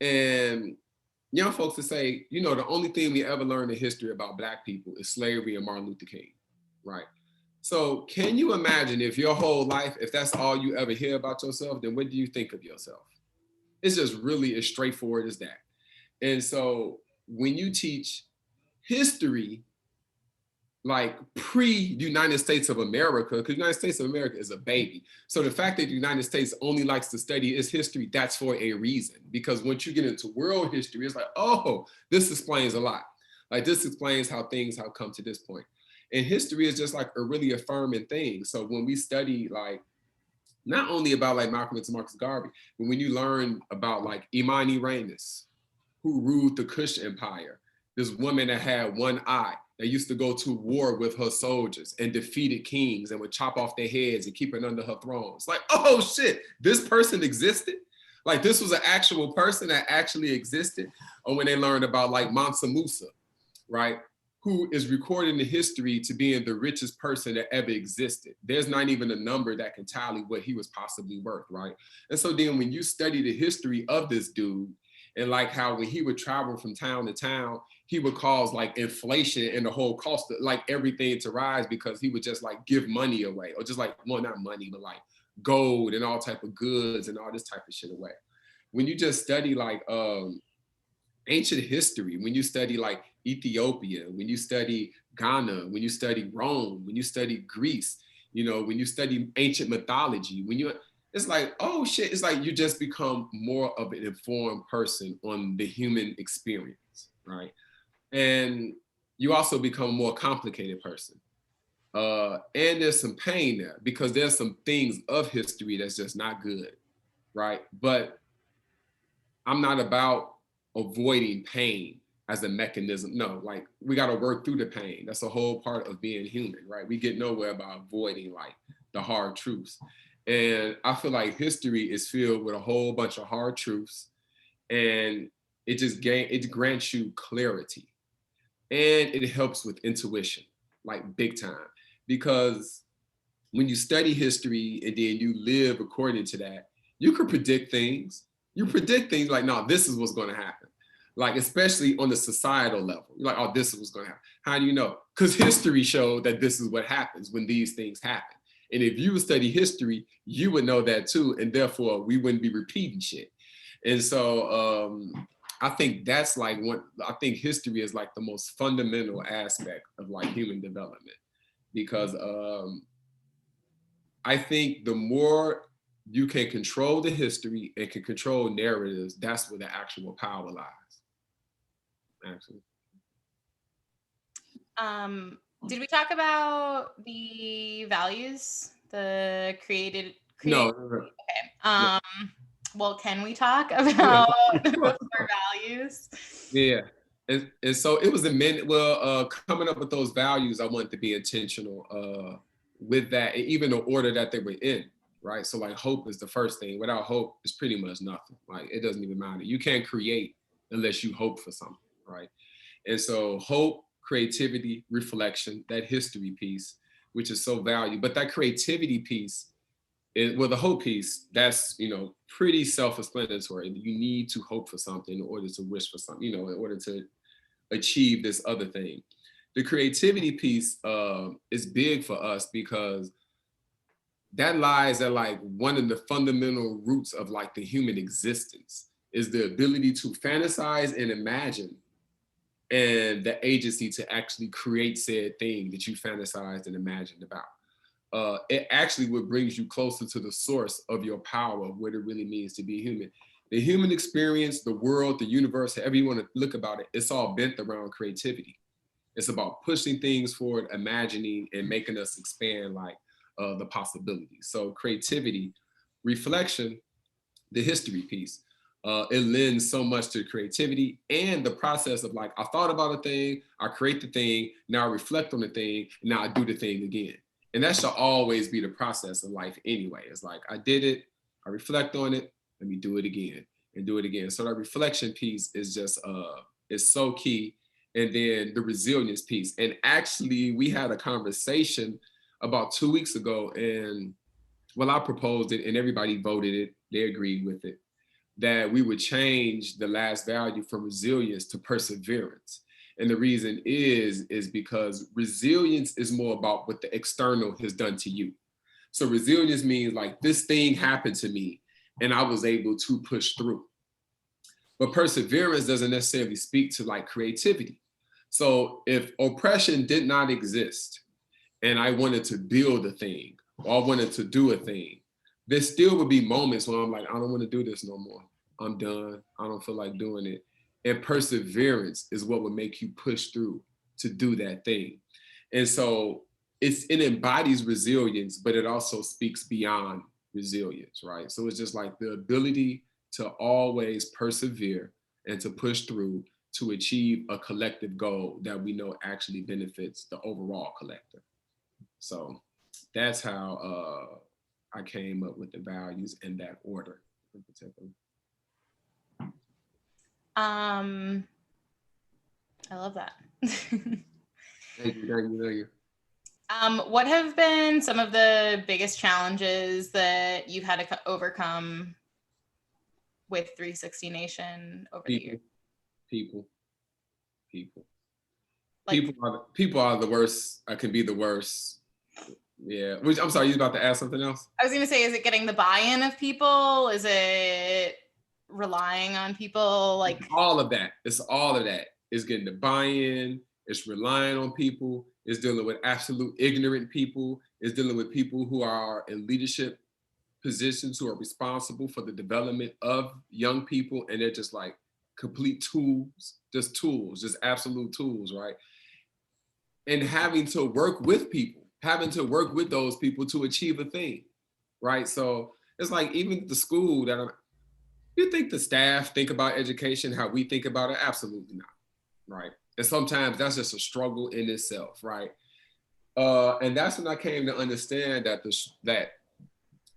And young folks will say, you know, the only thing we ever learned in history about Black people is slavery and Martin Luther King, right? So can you imagine if your whole life, if that's all you ever hear about yourself, then what do you think of yourself? It's just really as straightforward as that. And so when you teach history, like pre-United States of America, because United States of America is a baby. So the fact that the United States only likes to study its history, that's for a reason. Because once you get into world history, it's like, oh, this explains a lot. Like this explains how things have come to this point. And history is just like a really affirming thing. So when we study like, not only about like Malcolm X and Marcus Garvey, but when you learn about like Imani Reines, who ruled the Kush Empire, this woman that had one eye, that used to go to war with her soldiers and defeated kings and would chop off their heads and keep it under her throne. It's like, oh shit, this person existed? Like this was an actual person that actually existed? Or when they learned about like Mansa Musa, right? Who is recorded in history to being the richest person that ever existed. There's not even a number that can tally what he was possibly worth, right? And so then when you study the history of this dude, and like how when he would travel from town to town, he would cause like inflation and the whole cost of like everything to rise because he would just like give money away, or just like, well, not money, but like gold and all type of goods and all this type of shit away. When you just study like ancient history, when you study like Ethiopia, when you study Ghana, when you study Rome, when you study Greece, you know, when you study ancient mythology, it's like, oh shit, it's like you just become more of an informed person on the human experience, right? And you also become a more complicated person. And there's some pain there because there's some things of history that's just not good, right? But I'm not about avoiding pain as a mechanism. No, like we got to work through the pain. That's a whole part of being human, right? We get nowhere by avoiding like the hard truths. And I feel like history is filled with a whole bunch of hard truths, and it grants you clarity, and it helps with intuition, like big time. Because when you study history and then you live according to that, you can predict things. You predict things like, no, this is what's going to happen. Like, especially on the societal level. You're like, oh, this is what's going to happen. How do you know? Because history showed that this is what happens when these things happen. And if you study history, you would know that too. And therefore, we wouldn't be repeating shit. And so I think that's like I think history is like the most fundamental aspect of like human development. Because I think the more you can control the history and can control narratives, that's where the actual power lies. Absolutely. Did we talk about the values, the created? No. Okay. Well, can we talk about the core values? Yeah. And so it was coming up with those values, I wanted to be intentional with that, and even the order that they were in, right? So like hope is the first thing. Without hope, it's pretty much nothing. Like it doesn't even matter. You can't create unless you hope for something, right? And so hope, creativity, reflection, that history piece, which is so valuable. But that creativity piece, the hope piece, that's, pretty self-explanatory. You need to hope for something in order to wish for something, in order to achieve this other thing. The creativity piece is big for us because that lies at like one of the fundamental roots of like the human existence is the ability to fantasize and imagine, and the agency to actually create said thing that you fantasized and imagined about. It actually what brings you closer to the source of your power, of what it really means to be human. The human experience, the world, the universe, however you want to look about it, it's all bent around creativity. It's about pushing things forward, imagining, and making us expand like the possibilities. So creativity, reflection, the history piece, it lends so much to creativity and the process of like, I thought about a thing, I create the thing, now I reflect on the thing, now I do the thing again. And that should always be the process of life anyway. It's like, I did it, I reflect on it, let me do it again and do it again. So that reflection piece is just, is so key. And then the resilience piece. And actually we had a conversation about 2 weeks ago, and well, I proposed it and everybody voted it. They agreed with it, that we would change the last value from resilience to perseverance. And the reason is because resilience is more about what the external has done to you. So resilience means like this thing happened to me and I was able to push through. But perseverance doesn't necessarily speak to like creativity. So if oppression did not exist and I wanted to build a thing or I wanted to do a thing, there still would be moments when I'm like, I don't want to do this no more. I'm done. I don't feel like doing it. And perseverance is what would make you push through to do that thing. And so it embodies resilience, but it also speaks beyond resilience, right? So it's just like the ability to always persevere and to push through to achieve a collective goal that we know actually benefits the overall collective. So that's how I came up with the values in that order in particular. I love that. Thank you. What have been some of the biggest challenges that you've had to overcome with 360 Nation over the years? People. Like, people are the worst. I can be the worst. Yeah. Which, I'm sorry, you about to ask something else? I was going to say, is it getting the buy-in of people? Is it relying on people? Like all of that. It's all of that. It's getting the buy-in. It's relying on people. It's dealing with absolute ignorant people. It's dealing with people who are in leadership positions who are responsible for the development of young people, and they're just like complete tools, just absolute tools, right? And having to work with people, having to work with those people to achieve a thing, right? So it's like even the school that you think the staff think about education how we think about it? Absolutely not, right? And sometimes that's just a struggle in itself, right? And that's when I came to understand that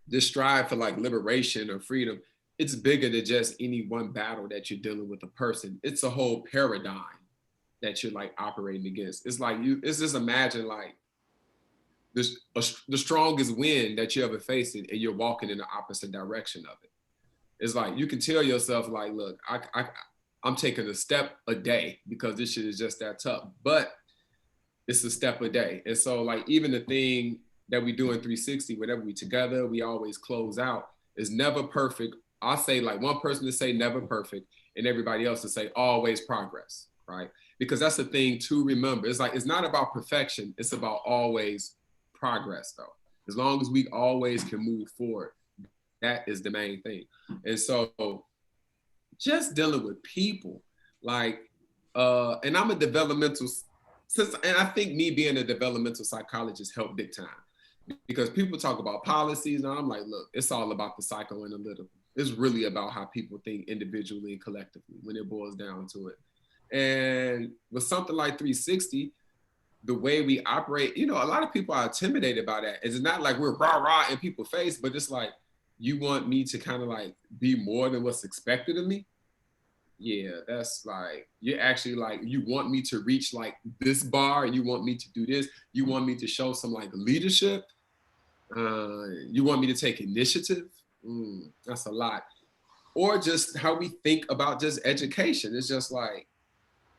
this strive for like liberation or freedom, it's bigger than just any one battle that you're dealing with a person. It's a whole paradigm that you're like operating against. It's like it's just imagine like this the strongest wind that you ever faced and you're walking in the opposite direction of it. It's like you can tell yourself like, look, I'm taking a step a day because this shit is just that tough, but it's a step a day. And so like even the thing that we do in 360, whenever we together, we always close out, is never perfect. I say like one person to say never perfect and everybody else to say always progress, right? Because that's the thing to remember. It's like, it's not about perfection. It's about always progress though. As long as we always can move forward, that is the main thing. And so just dealing with people like, and I'm a developmental, and I think me being a developmental psychologist helped big time. Because people talk about policies, and I'm like, look, it's all about the psychoanalytical. It's really about how people think individually and collectively when it boils down to it. And with something like 360, the way we operate, you know, a lot of people are intimidated by that. It's not like we're rah-rah in people's face, but it's like, you want me to kind of like be more than what's expected of me? Yeah, that's like, you're actually like, you want me to reach like this bar, and you want me to do this, you want me to show some like leadership, you want me to take initiative. That's a lot. Or just how we think about just education. It's just like,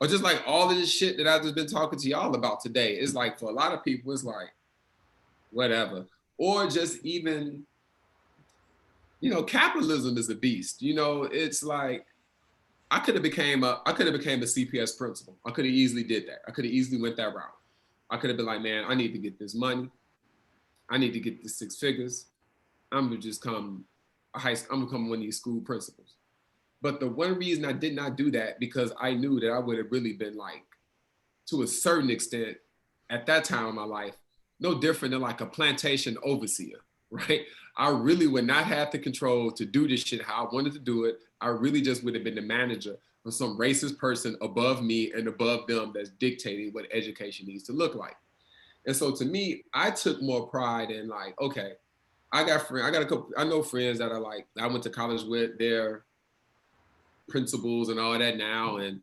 or just like all of this shit that I've just been talking to y'all about today. It's like, for a lot of people, it's like, whatever. Or just even, you know, capitalism is a beast. You know, it's like, I could have became a CPS principal. I could have easily did that. I could have easily went that route. I could have been like, man, I need to get this money. I need to get the 6 figures. I'm gonna just I'm gonna become one of these school principals. But the one reason I did not do that, because I knew that I would have really been like, to a certain extent, at that time in my life, no different than like a plantation overseer, right? I really would not have the control to do this shit how I wanted to do it. I really just would have been the manager for some racist person above me and above them that's dictating what education needs to look like. And so to me, I took more pride in like, okay, I know friends that are like, I went to college with, they're principals and all that now, and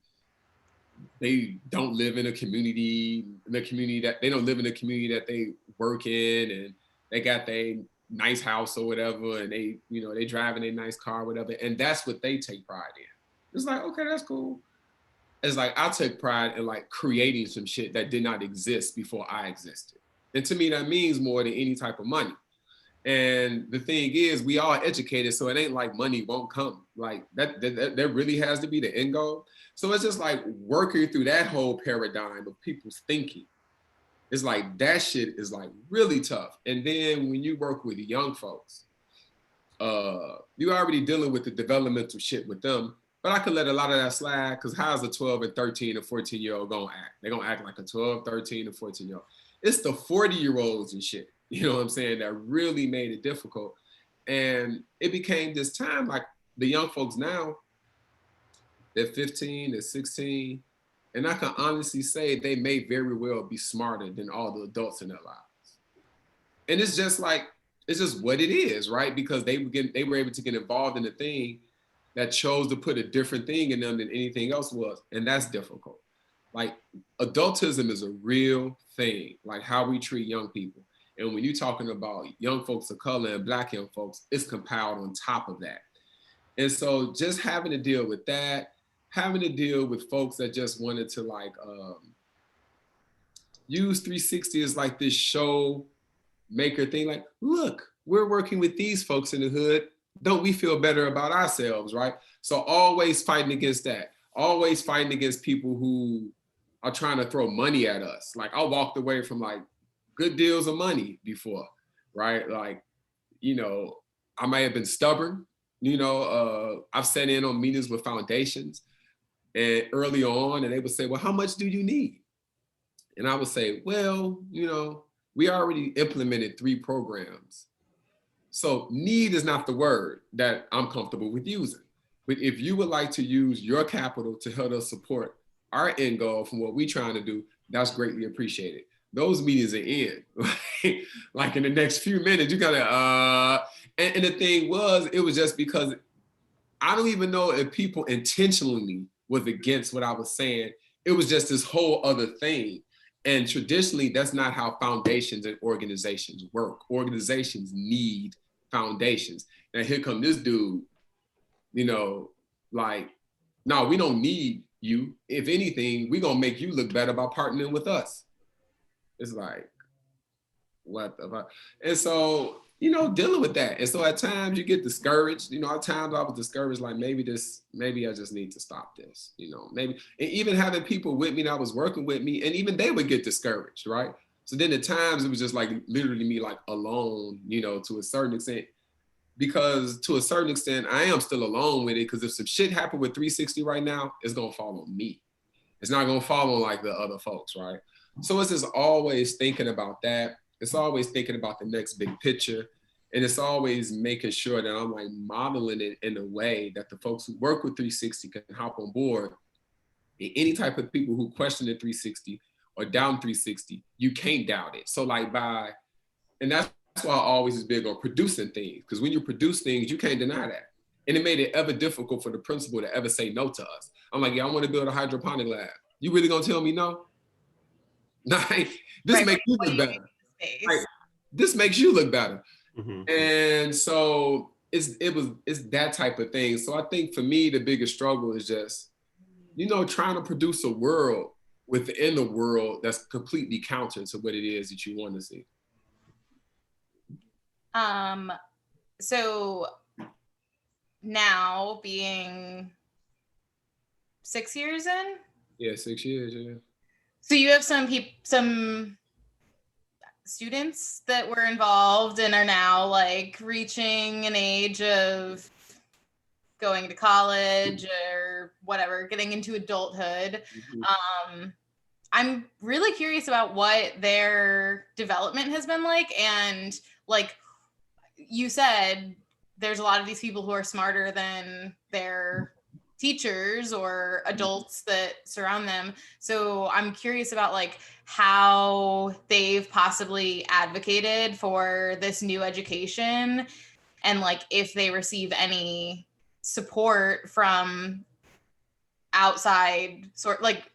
they don't live in a community, that they don't live in the community that they work in, and they got their nice house or whatever, and they, you know, they driving a nice car or whatever, and that's what they take pride in. It's like, okay, that's cool. It's like, I took pride in like creating some shit that did not exist before I existed. And to me, that means more than any type of money. And the thing is, we all educated, so it ain't like money won't come. Like that really has to be the end goal. So it's just like working through that whole paradigm of people's thinking. It's like that shit is like really tough. And then when you work with young folks, you're already dealing with the developmental shit with them. But I could let a lot of that slide, because how's a 12 and 13 and 14-year-old gonna act? They're gonna act like a 12, 13, and 14-year-old. It's the 40-year-olds and shit, you know what I'm saying, that really made it difficult. And it became this time, like the young folks now, they're 15, they're 16, and I can honestly say they may very well be smarter than all the adults in their lives. And it's just like, it's just what it is, right? Because they were able to get involved in a thing that chose to put a different thing in them than anything else was. And that's difficult. Like, adultism is a real thing, like how we treat young people. And when you're talking about young folks of color and Black young folks, it's compiled on top of that. And so just having to deal with that, having to deal with folks that just wanted to like use 360 as like this show maker thing. Like, look, we're working with these folks in the hood. Don't we feel better about ourselves, right? So always fighting against that. Always fighting against people who are trying to throw money at us. Like, I walked away from like good deals of money before, right? Like, you know, I might have been stubborn. You know, I've sat in on meetings with foundations and early on, and they would say, well, how much do you need? And I would say, well, you know, we already implemented 3 programs. So need is not the word that I'm comfortable with using. But if you would like to use your capital to help us support our end goal from what we're trying to do, that's greatly appreciated. Those meetings are in. Like in the next few minutes, you gotta, and the thing was, it was just because I don't even know if people intentionally was against what I was saying. It was just this whole other thing. And traditionally, that's not how foundations and organizations work. Organizations need foundations. Now here come this dude, you know, like, no, we don't need you. If anything, we're gonna make you look better by partnering with us. It's like, what the fuck? And so, you know, dealing with that. And so at times you get discouraged. You know, at times I was discouraged, like maybe I just need to stop this, you know, maybe. And even having people with me that was working with me, and even they would get discouraged, right? So then at times it was just like literally me like alone, you know, to a certain extent, because to a certain extent, I am still alone with it, because if some shit happened with 360 right now, it's gonna fall on me. It's not gonna fall on like the other folks, right? So it's just always thinking about that. It's always thinking about the next big picture. And it's always making sure that I'm like modeling it in a way that the folks who work with 360 can hop on board. And any type of people who question the 360 or down 360, you can't doubt it. So like and that's why I always is big on producing things. Because when you produce things, you can't deny that. And it made it ever difficult for the principal to ever say no to us. I'm like, yeah, I want to build a hydroponic lab. You really gonna tell me no? Like, this Right, makes you look better. Like, this makes you look better. Mm-hmm. And so it's that type of thing. So I think for me, the biggest struggle is just, you know, trying to produce a world within the world that's completely counter to what it is that you want to see. So now being 6 years in? Yeah, 6 years, yeah. So you have some students that were involved and are now like reaching an age of going to college or whatever, getting into adulthood. Mm-hmm. I'm really curious about what their development has been like. And like you said, there's a lot of these people who are smarter than their teachers or adults that surround them. So I'm curious about like how they've possibly advocated for this new education, and like if they receive any support from outside like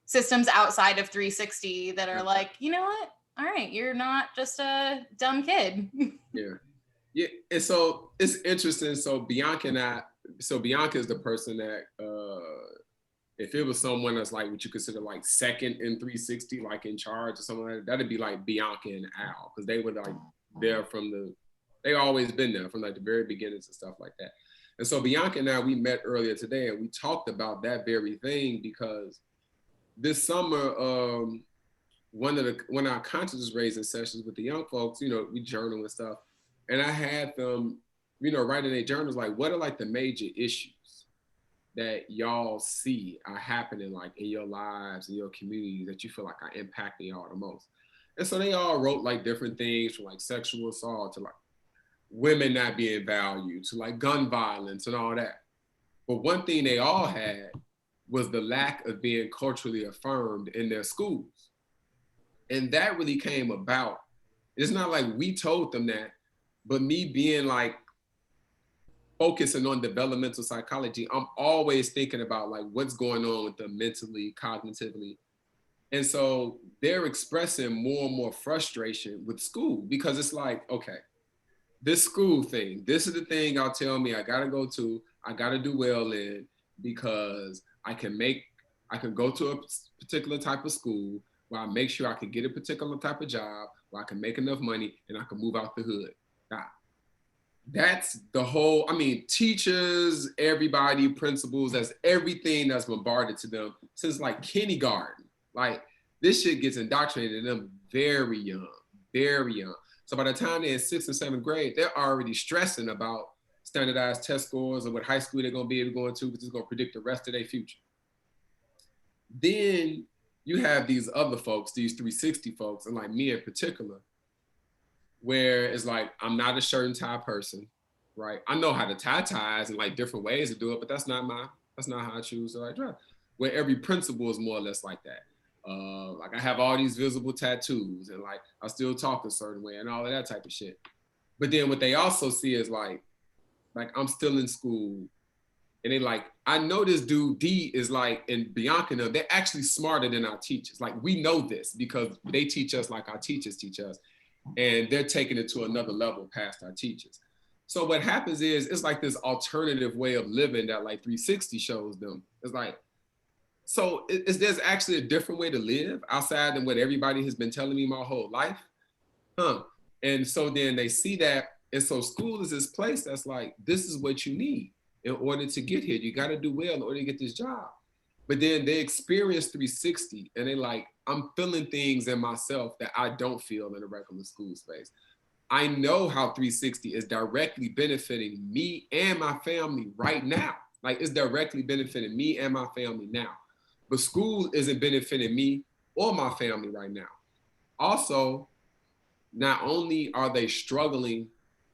systems outside of 360 that are like, you know what? All right, you're not just a dumb kid. Yeah. And so it's interesting. So Bianca is the person that, if it was someone that's like what you consider like second in 360, like in charge or something like that, that'd be like Bianca and Al, because they were like there they always been there from like the very beginnings and stuff like that. And so Bianca and I, we met earlier today and we talked about that very thing, because this summer, one of our consciousness raising sessions with the young folks, you know, we journal and stuff. And I had them, you know, write in their journals, like, what are like the major issues that y'all see are happening like in your lives, in your communities, that you feel like are impacting y'all the most? And so they all wrote like different things, from like sexual assault to like women not being valued to like gun violence and all that. But one thing they all had was the lack of being culturally affirmed in their schools. And that really came about. It's not like we told them that, but me being like focusing on developmental psychology, I'm always thinking about like what's going on with them mentally, cognitively. And so they're expressing more and more frustration with school because it's like, okay, this school thing, this is the thing y'all tell me I gotta go to, I gotta do well in because I can go to a particular type of school where I make sure I can get a particular type of job, where I can make enough money and I can move out the hood. Now, that's the whole, I mean, teachers, everybody, principals, that's everything that's bombarded to them since like kindergarten. Like this shit gets indoctrinated in them very young, very young. So by the time they're in 6th and 7th grade, they're already stressing about standardized test scores or what high school they're gonna be able to go into, which is gonna predict the rest of their future. Then you have these other folks, these 360 folks, and like me in particular, where it's like, I'm not a shirt and tie person, right? I know how to tie ties and like different ways to do it, but that's not how I choose to like drive. Where every principal is more or less like that. Like I have all these visible tattoos and like I still talk a certain way and all of that type of shit. But then what they also see is like I'm still in school and they like, I know this dude D is like, and Bianca, they're actually smarter than our teachers. Like we know this because they teach us like our teachers teach us and they're taking it to another level past our teachers. So what happens is it's like this alternative way of living that like 360 shows them. It's like, so there's actually a different way to live outside than what everybody has been telling me my whole life? Huh. And so then they see that. And so school is this place that's like, this is what you need in order to get here. You got to do well in order to get this job. But then they experience 360 and they like, I'm feeling things in myself that I don't feel in a regular school space. I know how 360 is directly benefiting me and my family right now. Like it's directly benefiting me and my family now. But school isn't benefiting me or my family right now. Also, not only are they struggling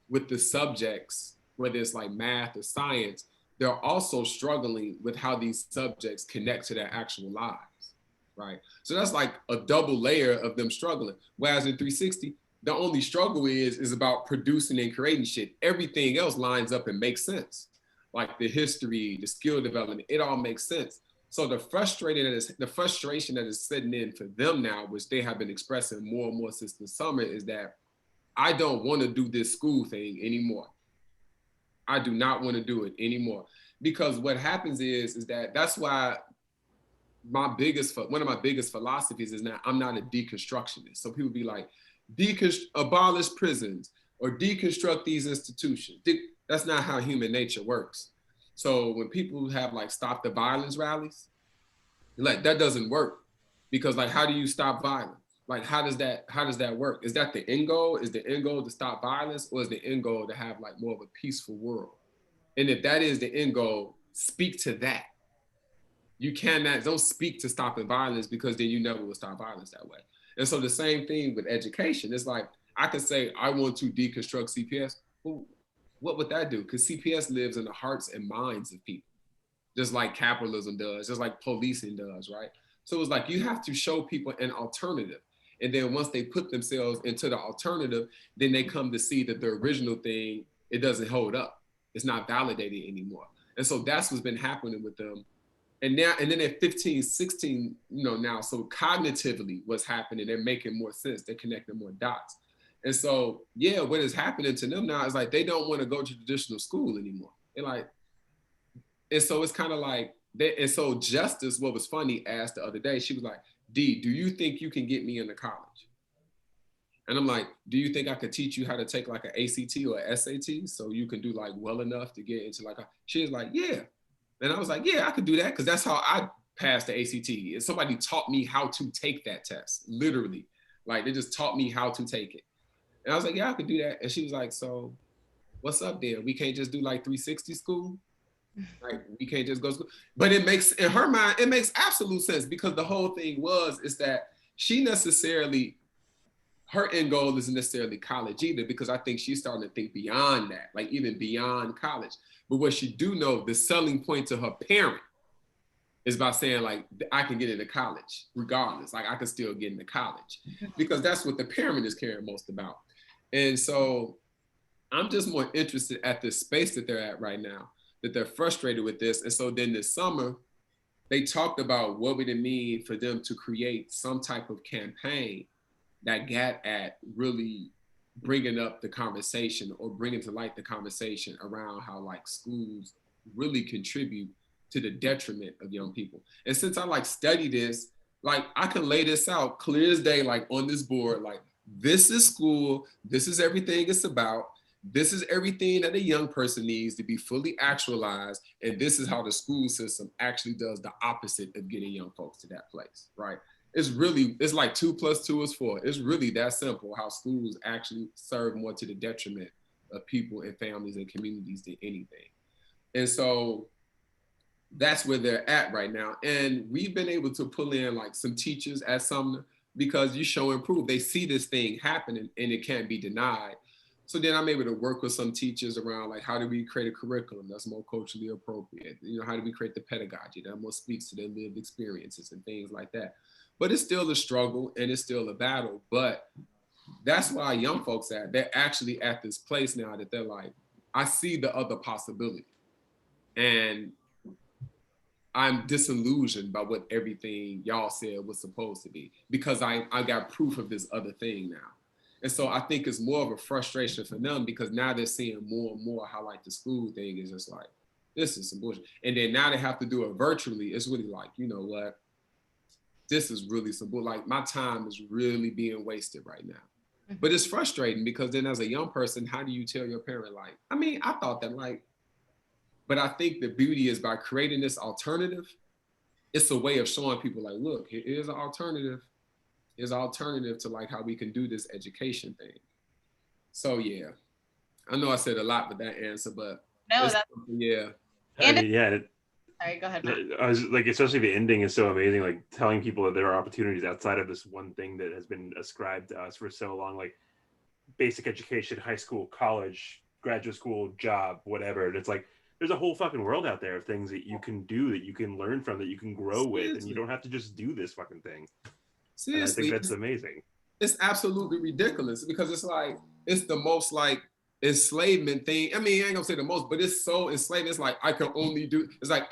with the subjects, whether it's like math or science, they're also struggling with how these subjects connect to their actual lives, right? So that's like a double layer of them struggling. Whereas in 360, the only struggle is about producing and creating shit. Everything else lines up and makes sense. Like the history, the skill development, it all makes sense. So the frustration that is sitting in for them now, which they have been expressing more and more since the summer, is that I don't want to do this school thing anymore. I do not want to do it anymore. Because what happens is that that's why one of my biggest philosophies is that I'm not a deconstructionist. So people be like, abolish prisons or deconstruct these institutions. That's not how human nature works. So when people have like stop the violence rallies, like that doesn't work because like, how do you stop violence? Like, how does that work? Is that the end goal? Is the end goal to stop violence or is the end goal to have like more of a peaceful world? And if that is the end goal, speak to that. You don't speak to stopping violence because then you never will stop violence that way. And so the same thing with education. It's like, I could say, I want to deconstruct CPS. Well, what would that do? Because CPS lives in the hearts and minds of people, just like capitalism does, just like policing does, right? So it's like, you have to show people an alternative. And then once they put themselves into the alternative, then they come to see that the original thing, it doesn't hold up. It's not validated anymore. And so that's what's been happening with them. And then at 15, 16, now, so cognitively what's happening, they're making more sense. They're connecting more dots. And so, yeah, what is happening to them now is like, they don't want to go to traditional school anymore. They're like, and so it's kind of like, and so Justice, what was funny, asked the other day, she was like, D, do you think you can get me into college? And I'm like, do you think I could teach you how to take like an ACT or an SAT so you can do like well enough to get into like, she was like, yeah. And I was like, yeah, I could do that because that's how I passed the ACT. And somebody taught me how to take that test, literally. Like they just taught me how to take it. And I was like, yeah, I could do that. And she was like, so what's up there? We can't just do like 360 school? Like we can't just go to school. But it makes, in her mind, it makes absolute sense because the whole thing is that she necessarily her end goal isn't necessarily college either, because I think she's starting to think beyond that, like even beyond college. But what she do know, the selling point to her parent is by saying like, I can get into college regardless. Like I can still get into college, because that's what the parent is caring most about. And so I'm just more interested at the space that they're at right now, that they're frustrated with this. And so then this summer, they talked about what would it mean for them to create some type of campaign that got at really bringing up the conversation, or bringing to light the conversation around how like schools really contribute to the detriment of young people. And since I like study this, like I can lay this out clear as day, like on this board, like this is school, this is everything it's about, this is everything that a young person needs to be fully actualized, and this is how the school system actually does the opposite of getting young folks to that place, right? It's like 2 + 2 is 4. It's really that simple, how schools actually serve more to the detriment of people and families and communities than anything. And so that's where they're at right now. And we've been able to pull in like some teachers at Sumner, because you show and prove. They see this thing happening and it can't be denied. So then I'm able to work with some teachers around like, how do we create a curriculum that's more culturally appropriate? You know, how do we create the pedagogy that more speaks to their lived experiences and things like that? But it's still a struggle and it's still a battle. But that's why young folks they're actually at this place now that they're like, I see the other possibility. And I'm disillusioned by what everything y'all said was supposed to be, because I got proof of this other thing now. And so I think it's more of a frustration for them, because now they're seeing more and more how like the school thing is just like, this is some bullshit. And then now they have to do it virtually. It's really like, you know what? This is really some bull. Like my time is really being wasted right now. But it's frustrating, because then as a young person, how do you tell your parent like, I mean, I thought that like, but I think the beauty is by creating this alternative, it's a way of showing people like, look, here's an alternative. Here's an alternative to like how we can do this education thing. So yeah, I know I said a lot with that answer, but no, that's yeah. I mean, yeah. Sorry, go ahead, Matt. I was like, especially the ending is so amazing. Like telling people that there are opportunities outside of this one thing that has been ascribed to us for so long, like basic education, high school, college, graduate school, job, whatever. And it's like, there's a whole fucking world out there of things that you can do, that you can learn from, that you can grow with, and you don't have to just do this fucking thing. Seriously, and I think that's amazing. It's absolutely ridiculous, because it's like, it's the most like enslavement thing. I mean, I ain't gonna say the most, but it's so enslaving. It's like, I can only do, it's like,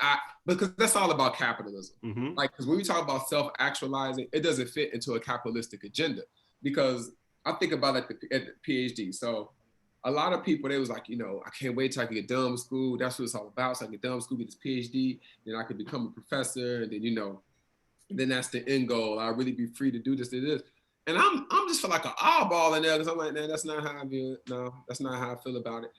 because that's all about capitalism. Mm-hmm. Like, because when we talk about self-actualizing, it doesn't fit into a capitalistic agenda, because I think about it at the PhD. So a lot of people, they was like, you know, I can't wait till I can get done with school. That's what it's all about. So I can get done with school, get this PhD, then I could become a professor. And then, you know, then that's the end goal. I'll really be free to do this, And I'm just feel like an oddball in there, because I'm like, man, that's not how I feel. No, that's not how I feel about it.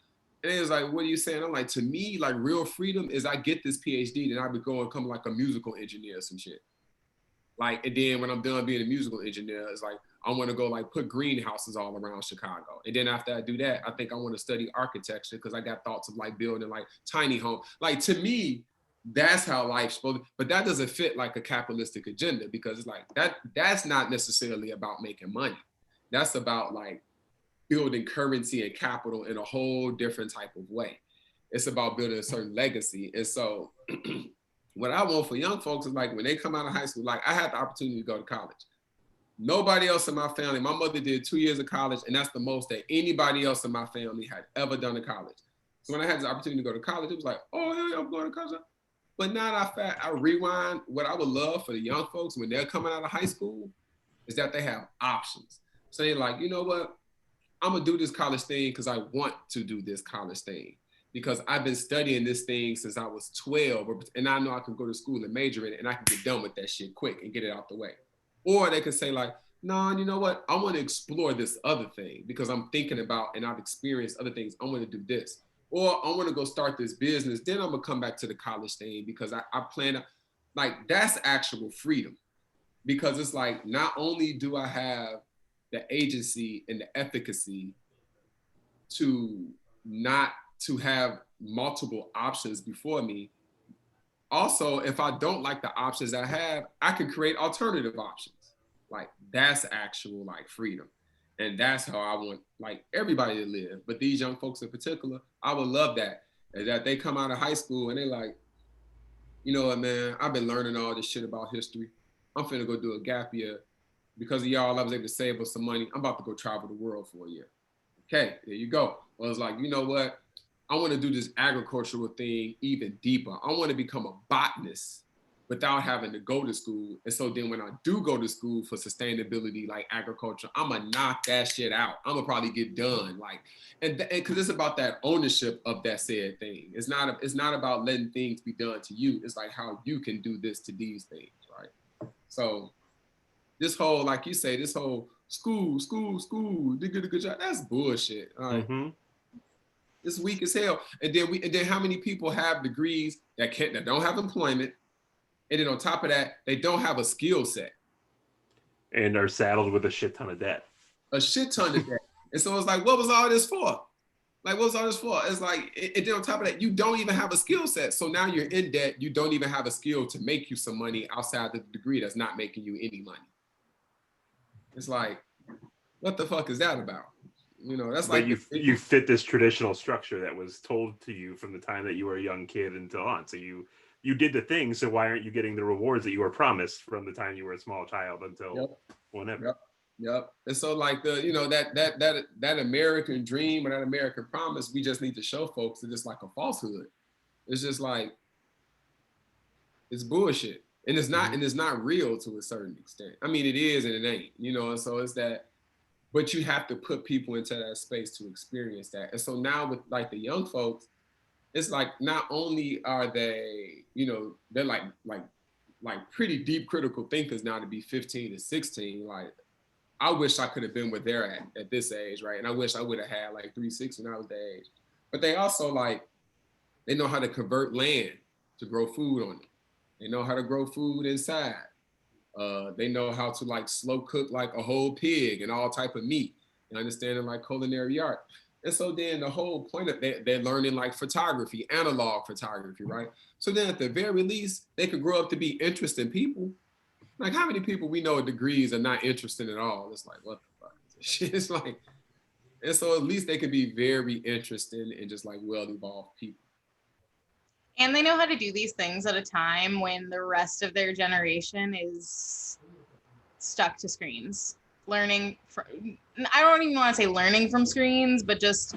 And it was like, what are you saying? I'm like, to me, like real freedom is I get this PhD, then I would go and come like a musical engineer or some shit. Like, and then when I'm done being a musical engineer, it's like, I want to go like put greenhouses all around Chicago. And then after I do that, I think I want to study architecture, because I got thoughts of like building like tiny homes. Like, to me, that's how life's supposed to, but that doesn't fit like a capitalistic agenda, because it's like that's not necessarily about making money. That's about like building currency and capital in a whole different type of way. It's about building a certain legacy. And so what I want for young folks is like, when they come out of high school, like I had the opportunity to go to college. Nobody else in my family, my mother did 2 years of college, and that's the most that anybody else in my family had ever done in college. So when I had the opportunity to go to college, it was like, oh, yeah, I'm going to college. But now that I rewind, what I would love for the young folks when they're coming out of high school is that they have options. So they're like, you know what? I'm going to do this college thing because I want to do this college thing. Because I've been studying this thing since I was 12, and I know I can go to school and major in it, and I can get done with that shit quick and get it out the way. Or they can say like, no, you know what? I want to explore this other thing because I'm thinking about and I've experienced other things. I want to do this. Or I want to go start this business. Then I'm going to come back to the college thing because I plan to, like, that's actual freedom. Because it's like, not only do I have the agency and the efficacy to not to have multiple options before me. Also, if I don't like the options I have, I can create alternative options. Like, that's actual like freedom. And that's how I want like everybody to live. But these young folks in particular, I would love that they come out of high school and they like, you know what, man, I've been learning all this shit about history. I'm finna go do a gap year. Because of y'all, I was able to save us some money. I'm about to go travel the world for a year. Okay, there you go. Well, it's like, you know what? I want to do this agricultural thing even deeper. I want to become a botanist without having to go to school. And so then when I do go to school for sustainability, like agriculture, I'm gonna knock that shit out. I'm gonna probably get done. Like, and because it's about that ownership of that said thing. It's not about letting things be done to you. It's like how you can do this to these things, right? So this whole, like you say, this whole school, did a good job. That's bullshit. All right. Mm-hmm. It's weak as hell. And then how many people have degrees that don't have employment? And then on top of that, they don't have a skill set. And are saddled with a shit ton of debt. A shit ton of debt. And so it's like, what was all this for? Like, what was all this for? It's like, and then on top of that, you don't even have a skill set. So now you're in debt. You don't even have a skill to make you some money outside the degree that's not making you any money. It's like, what the fuck is that about? You know, that's but like you fit this traditional structure that was told to you from the time that you were a young kid until on. So you did the thing. So why aren't you getting the rewards that you were promised from the time you were a small child until whenever? Yep. And so like that American dream or that American promise, we just need to show folks that it's like a falsehood. It's just like, it's bullshit. And it's not, and it's not real to a certain extent. I mean, it is and it ain't, you know, and so it's that, but you have to put people into that space to experience that. And so now with like the young folks, it's like, not only are they, you know, they're like pretty deep critical thinkers now to be 15 and 16. Like, I wish I could have been where they're at this age, right? And I wish I would have had like 360 when I was that age. But they also like, they know how to convert land to grow food on it. They know how to grow food inside. They know how to like slow cook like a whole pig and all type of meat and understanding like culinary art. And so then the whole point of they're learning like photography, analog photography, right? So then at the very least, they could grow up to be interesting people. Like how many people we know with degrees are not interesting at all? It's like, what the fuck is this shit? It's like, and so at least they could be very interesting and just like well-evolved people. And they know how to do these things at a time when the rest of their generation is stuck to screens. Learning from, I don't even want to say learning from screens, but just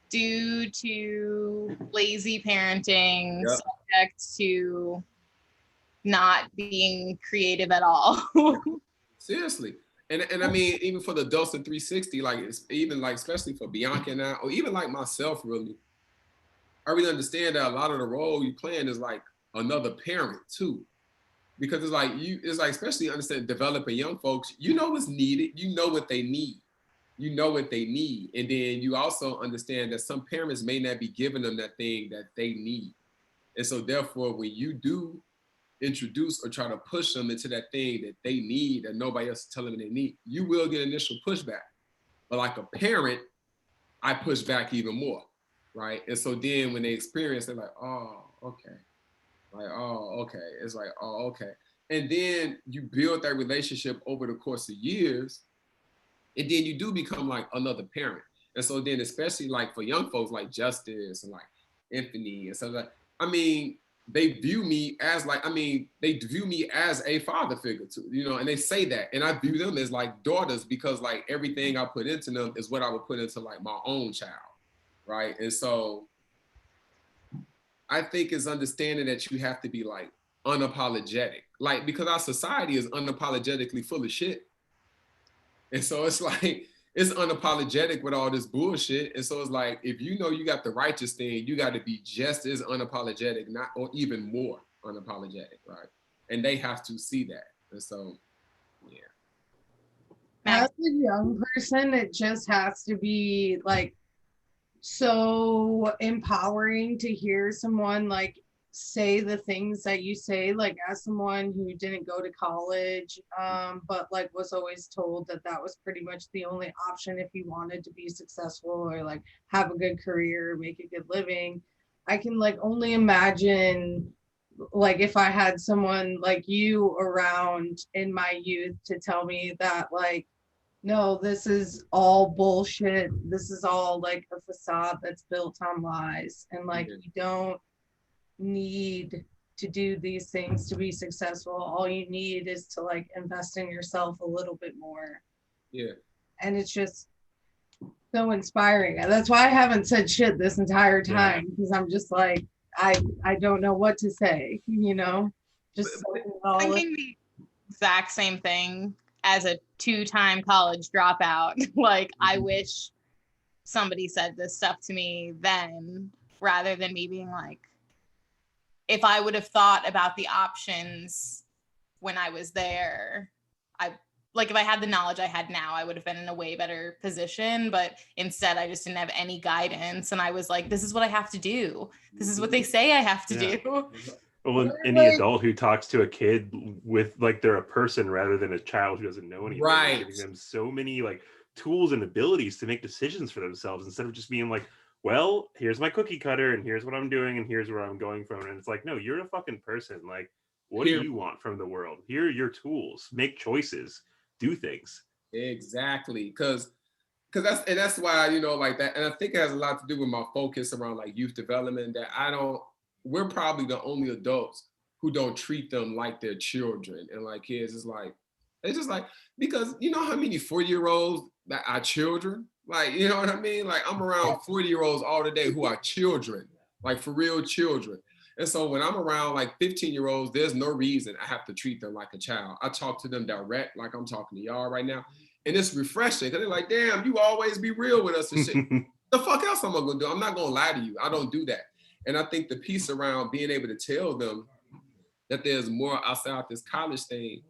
due to lazy parenting, subject to not being creative at all. Seriously. And I mean, even for the adults in 360, like it's even like, especially for Bianca and I, or even like myself, really, I really understand that a lot of the role you playing is like another parent too. Because it's like especially understand developing young folks, you know what's needed, you know what they need. You know what they need. And then you also understand that some parents may not be giving them that thing that they need. And so therefore, when you do introduce or try to push them into that thing that they need that nobody else is telling them they need, you will get initial pushback. But like a parent, I push back even more, right? And so then when they experience, they're like, oh, okay. Like, oh, okay. It's like, oh, okay. And then you build that relationship over the course of years, and then you do become like another parent. And so then, especially like for young folks like Justice and like Anthony and stuff like, I mean, they view me as like, they view me as a father figure too, you know, and they say that. And I view them as like daughters because like everything I put into them is what I would put into like my own child, right? And so I think it's understanding that you have to be like unapologetic, like because our society is unapologetically full of shit. And so it's like, it's unapologetic with all this bullshit. And so it's like, if you know you got the righteous thing, you got to be just as unapologetic, not or even more unapologetic, right? And they have to see that. And so, yeah. As a young person, it just has to be like so empowering to hear someone like say the things that you say, like as someone who didn't go to college, but like was always told that that was pretty much the only option if you wanted to be successful or like have a good career, make a good living. I can like only imagine like if I had someone like you around in my youth to tell me that like no, this is all bullshit. This is all like a facade that's built on lies. And like, you don't need to do these things to be successful. All you need is to like invest in yourself a little bit more. Yeah. And it's just so inspiring. And that's why I haven't said shit this entire time, because I'm just like, I don't know what to say, you know? Just thinking the exact same thing as a 2-time college dropout. Like, I wish somebody said this stuff to me then, rather than me being like, if I would have thought about the options when I was there, if I had the knowledge I had now, I would have been in a way better position. But instead, I just didn't have any guidance. And I was like, this is what I have to do. This is what they say I have to do. Well, any adult who talks to a kid with like they're a person rather than a child who doesn't know anything, right, giving them so many like tools and abilities to make decisions for themselves instead of just being like, well, here's my cookie cutter and here's what I'm doing and here's where I'm going from. And it's like, no, you're a fucking person. Like, what do you want from the world? Here are your tools. Make choices. Do things. Exactly. Because that's why, you know, like that. And I think it has a lot to do with my focus around like youth development, that we're probably the only adults who don't treat them like they're children. And like kids, it's just like, because you know how many 40-year-olds that are children? Like, you know what I mean? Like, I'm around 40-year-olds all the day who are children, like for real children. And so when I'm around like 15-year-olds, there's no reason I have to treat them like a child. I talk to them direct, like I'm talking to y'all right now. And it's refreshing because they're like, damn, you always be real with us and shit. The fuck else am I gonna do? I'm not gonna lie to you. I don't do that. And I think the piece around being able to tell them that there's more outside this college thing,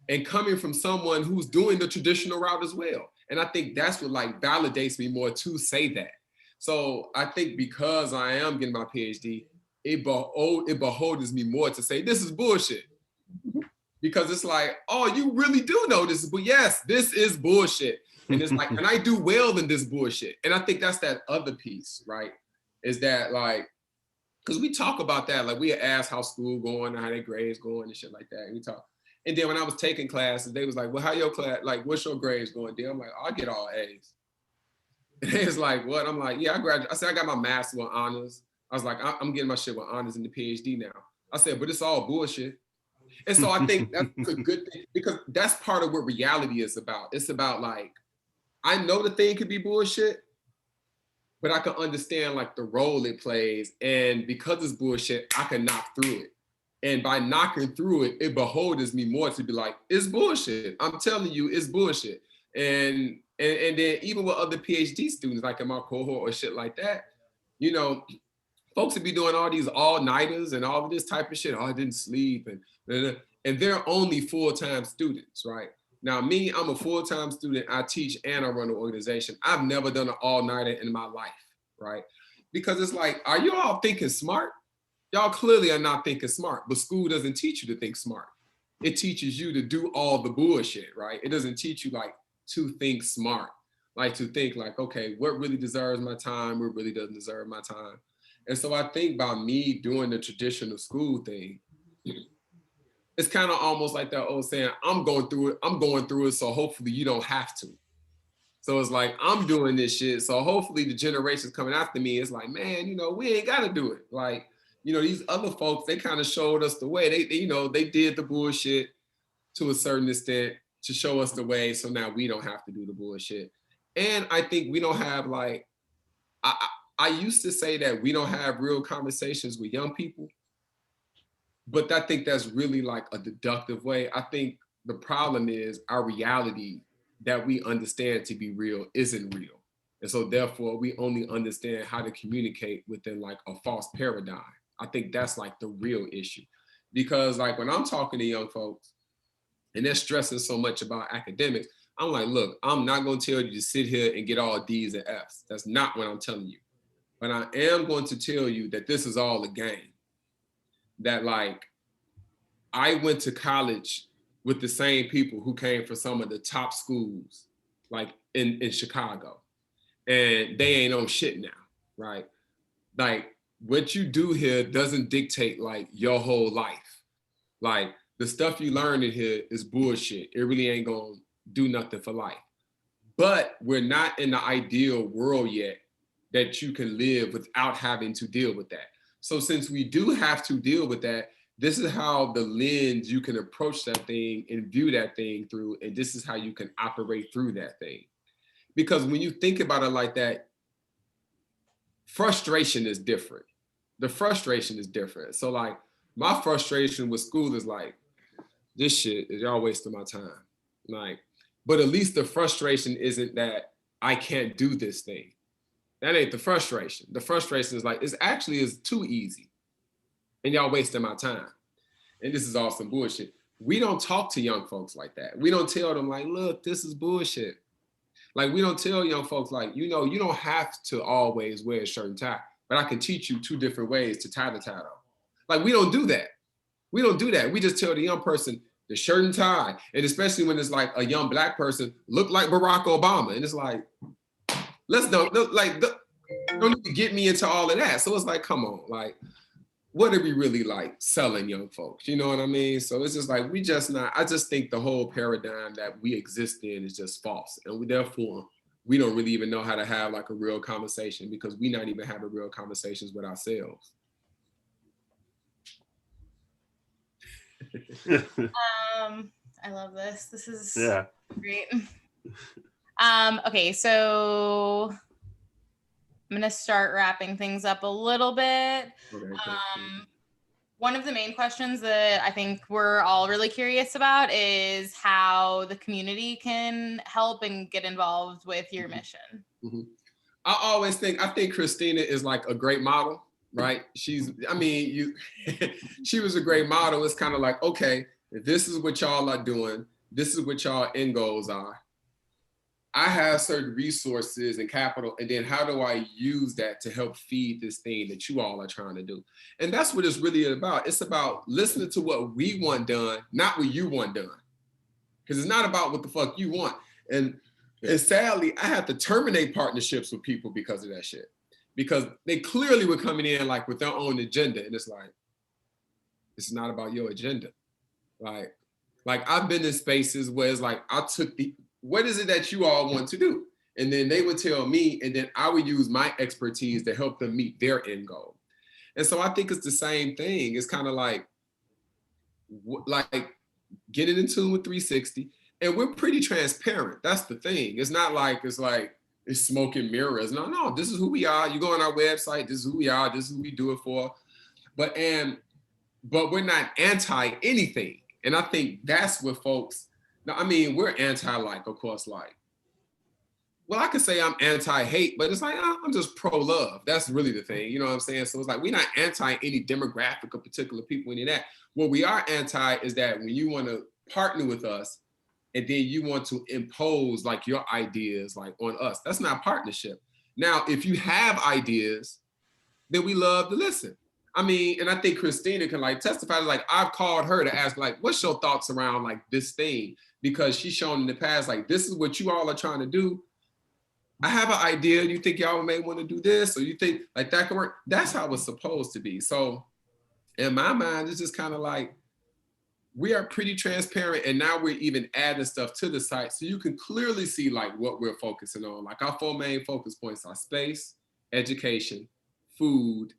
and coming from someone who's doing the traditional route as well. And I think that's what like validates me more to say that. So I think because I am getting my PhD, it beholdens me more to say this is bullshit. Because it's like, oh, you really do know this, but yes, this is bullshit. And it's like, and I do well in this bullshit. And I think that's that other piece, right? Is that like, because we talk about that, like we ask how school going, how their grades going and shit like that. And we talk. And then when I was taking classes, they was like, well, how your class, like, what's your grades going, dear? I'm like, I get all A's. And they was like, what? I'm like, yeah, I graduated. I said, I got my master's with honors. I was like, I'm getting my shit with honors in the PhD now. I said, but it's all bullshit. And so I think that's a good thing, because that's part of what reality is about. It's about like, I know the thing could be bullshit, but I can understand like the role it plays. And because it's bullshit, I can knock through it. And by knocking through it, it beholdens me more to be like, it's bullshit. I'm telling you, it's bullshit. And then even with other PhD students, like in my cohort or shit like that, you know, folks would be doing all these all-nighters and all of this type of shit. Oh, I didn't sleep. And they're only full-time students, right? Now, me, I'm a full-time student. I teach and I run an organization. I've never done an all-nighter in my life, right? Because it's like, are you all thinking smart? Y'all clearly are not thinking smart, but school doesn't teach you to think smart. It teaches you to do all the bullshit, right? It doesn't teach you like to think smart, like to think like, okay, what really deserves my time? What really doesn't deserve my time? And so I think by me doing the traditional school thing, it's kind of almost like that old saying, I'm going through it, so hopefully you don't have to. So it's like, I'm doing this shit, so hopefully the generations coming after me, it's like, man, you know, we ain't got to do it. Like, you know, these other folks, they kind of showed us the way. They, you know, they did the bullshit to a certain extent to show us the way, so now we don't have to do the bullshit. And I think we don't have like, I used to say that we don't have real conversations with young people, but I think that's really like a deductive way. I think the problem is our reality that we understand to be real isn't real. And so therefore we only understand how to communicate within like a false paradigm. I think that's like the real issue. Because like when I'm talking to young folks and they're stressing so much about academics, I'm like, look, I'm not gonna tell you to sit here and get all D's and F's. That's not what I'm telling you. But I am going to tell you that this is all a game. That like, I went to college with the same people who came from some of the top schools, like in Chicago. And they ain't on shit now, right? Like, what you do here doesn't dictate like your whole life. Like, the stuff you learn in here is bullshit. It really ain't gonna do nothing for life. But we're not in the ideal world yet that you can live without having to deal with that. So since we do have to deal with that, this is how the lens you can approach that thing and view that thing through, and this is how you can operate through that thing. Because when you think about it like that, frustration is different. The frustration is different. So like my frustration with school is like, this shit is y'all wasting my time. Like, but at least the frustration isn't that I can't do this thing. That ain't the frustration. The frustration is like, it's actually is too easy and y'all wasting my time. And this is all some bullshit. We don't talk to young folks like that. We don't tell them like, look, this is bullshit. Like we don't tell young folks like, you know, you don't have to always wear a shirt and tie, but I can teach you 2 different ways to tie the tie though. Like we don't do that. We don't do that. We just tell the young person the shirt and tie. And especially when it's like a young Black person look like Barack Obama. And it's like, don't need to get me into all of that. So it's like, come on, like, what are we really like selling young folks? You know what I mean? So it's just like, I just think the whole paradigm that we exist in is just false. And therefore, we don't really even know how to have like a real conversation because we not even having real conversations with ourselves. I love this. This is great. Okay, so I'm gonna start wrapping things up a little bit. Okay, one of the main questions that I think we're all really curious about is how the community can help and get involved with your mission. Mm-hmm. I think Christina is like a great model, right? she was a great model. It's kind of like, okay, if this is what y'all are doing, this is what y'all end goals are. I have certain resources and capital, and then how do I use that to help feed this thing that you all are trying to do? And that's what it's really about. It's about listening to what we want done, not what you want done. Because it's not about what the fuck you want. And sadly, I had to terminate partnerships with people because of that shit. Because they clearly were coming in like with their own agenda. And it's like, it's not about your agenda. Like I've been in spaces where it's like, what is it that you all want to do? And then they would tell me, and then I would use my expertise to help them meet their end goal. And so I think it's the same thing. It's kind of like getting in tune with 360. And we're pretty transparent. That's the thing. It's not like, it's smoke and mirrors. No, this is who we are. You go on our website, this is who we are. This is who we do it for. But we're not anti anything. And I think that's what folks, we're anti, like, of course, like, well, I could say I'm anti-hate, but it's like, I'm just pro-love. That's really the thing, you know what I'm saying? So it's like, we're not anti any demographic or particular people, any of that. What we are anti is that when you want to partner with us and then you want to impose like your ideas like on us, that's not partnership. Now, if you have ideas, then we love to listen. And I think Christina can like testify, like I've called her to ask like, what's your thoughts around like this thing? Because she's shown in the past, like, this is what you all are trying to do. I have an idea. You think y'all may want to do this? Or you think like that can work? That's how it's supposed to be. So in my mind, it's just kind of like, we are pretty transparent. And now we're even adding stuff to the site. So you can clearly see like what we're focusing on. Like our 4 main focus points are space, education, food,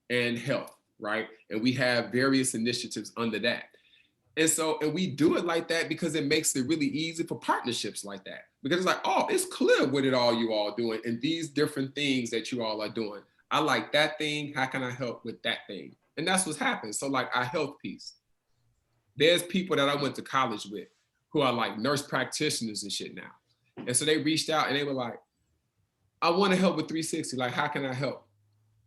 and health, right? And we have various initiatives under that. And we do it like that because it makes it really easy for partnerships like that. Because it's like, oh, it's clear what it all you all doing and these different things that you all are doing. I like that thing. How can I help with that thing? And that's what's happened. So like our health piece, there's people that I went to college with who are like nurse practitioners and shit now. And so they reached out and they were like, I want to help with 360. Like, how can I help?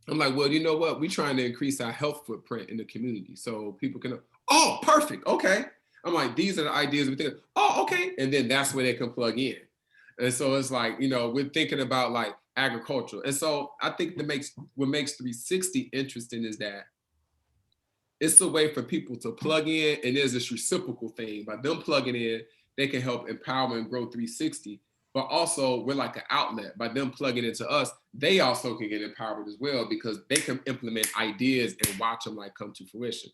I'm like, well, you know what? We're trying to increase our health footprint in the community so people can, oh, perfect. Okay. I'm like, these are the ideas we think of. Oh, okay. And then that's where they can plug in. And so it's like, we're thinking about like agriculture. And so I think what makes 360 interesting is that it's a way for people to plug in, and there's this reciprocal thing. By them plugging in, they can help empower and grow 360. But also we're like an outlet. By them plugging into us, they also can get empowered as well because they can implement ideas and watch them like come to fruition.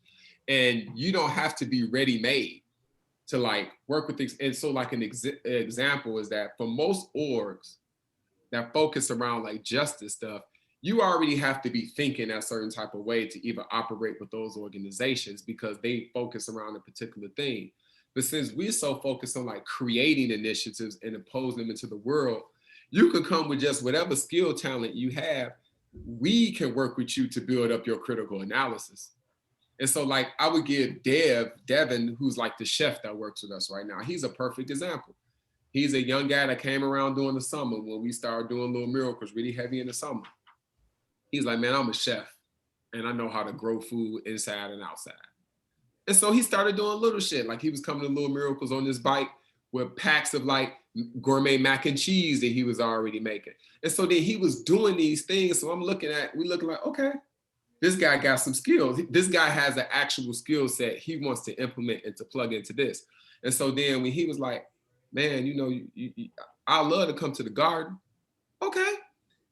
And you don't have to be ready-made. to like work with things. And so like an example is that for most orgs that focus around like justice stuff, you already have to be thinking a certain type of way to even operate with those organizations because they focus around a particular thing. But since we're so focused on like creating initiatives and imposing them into the world, you could come with just whatever skill talent you have. We can work with you to build up your critical analysis. And so like I would give Devin, who's like the chef that works with us right now, he's a perfect example. He's a young guy that came around during the summer when we started doing Little Miracles really heavy in the summer. He's like, man, I'm a chef and I know how to grow food inside and outside. And so he started doing little shit. Like he was coming to Little Miracles on this bike with packs of like gourmet mac and cheese that he was already making. And so then he was doing these things. So we looking like, okay, this guy got some skills. This guy has an actual skill set he wants to implement and to plug into this. And so then when he was like, man, you know, I love to come to the garden. Okay.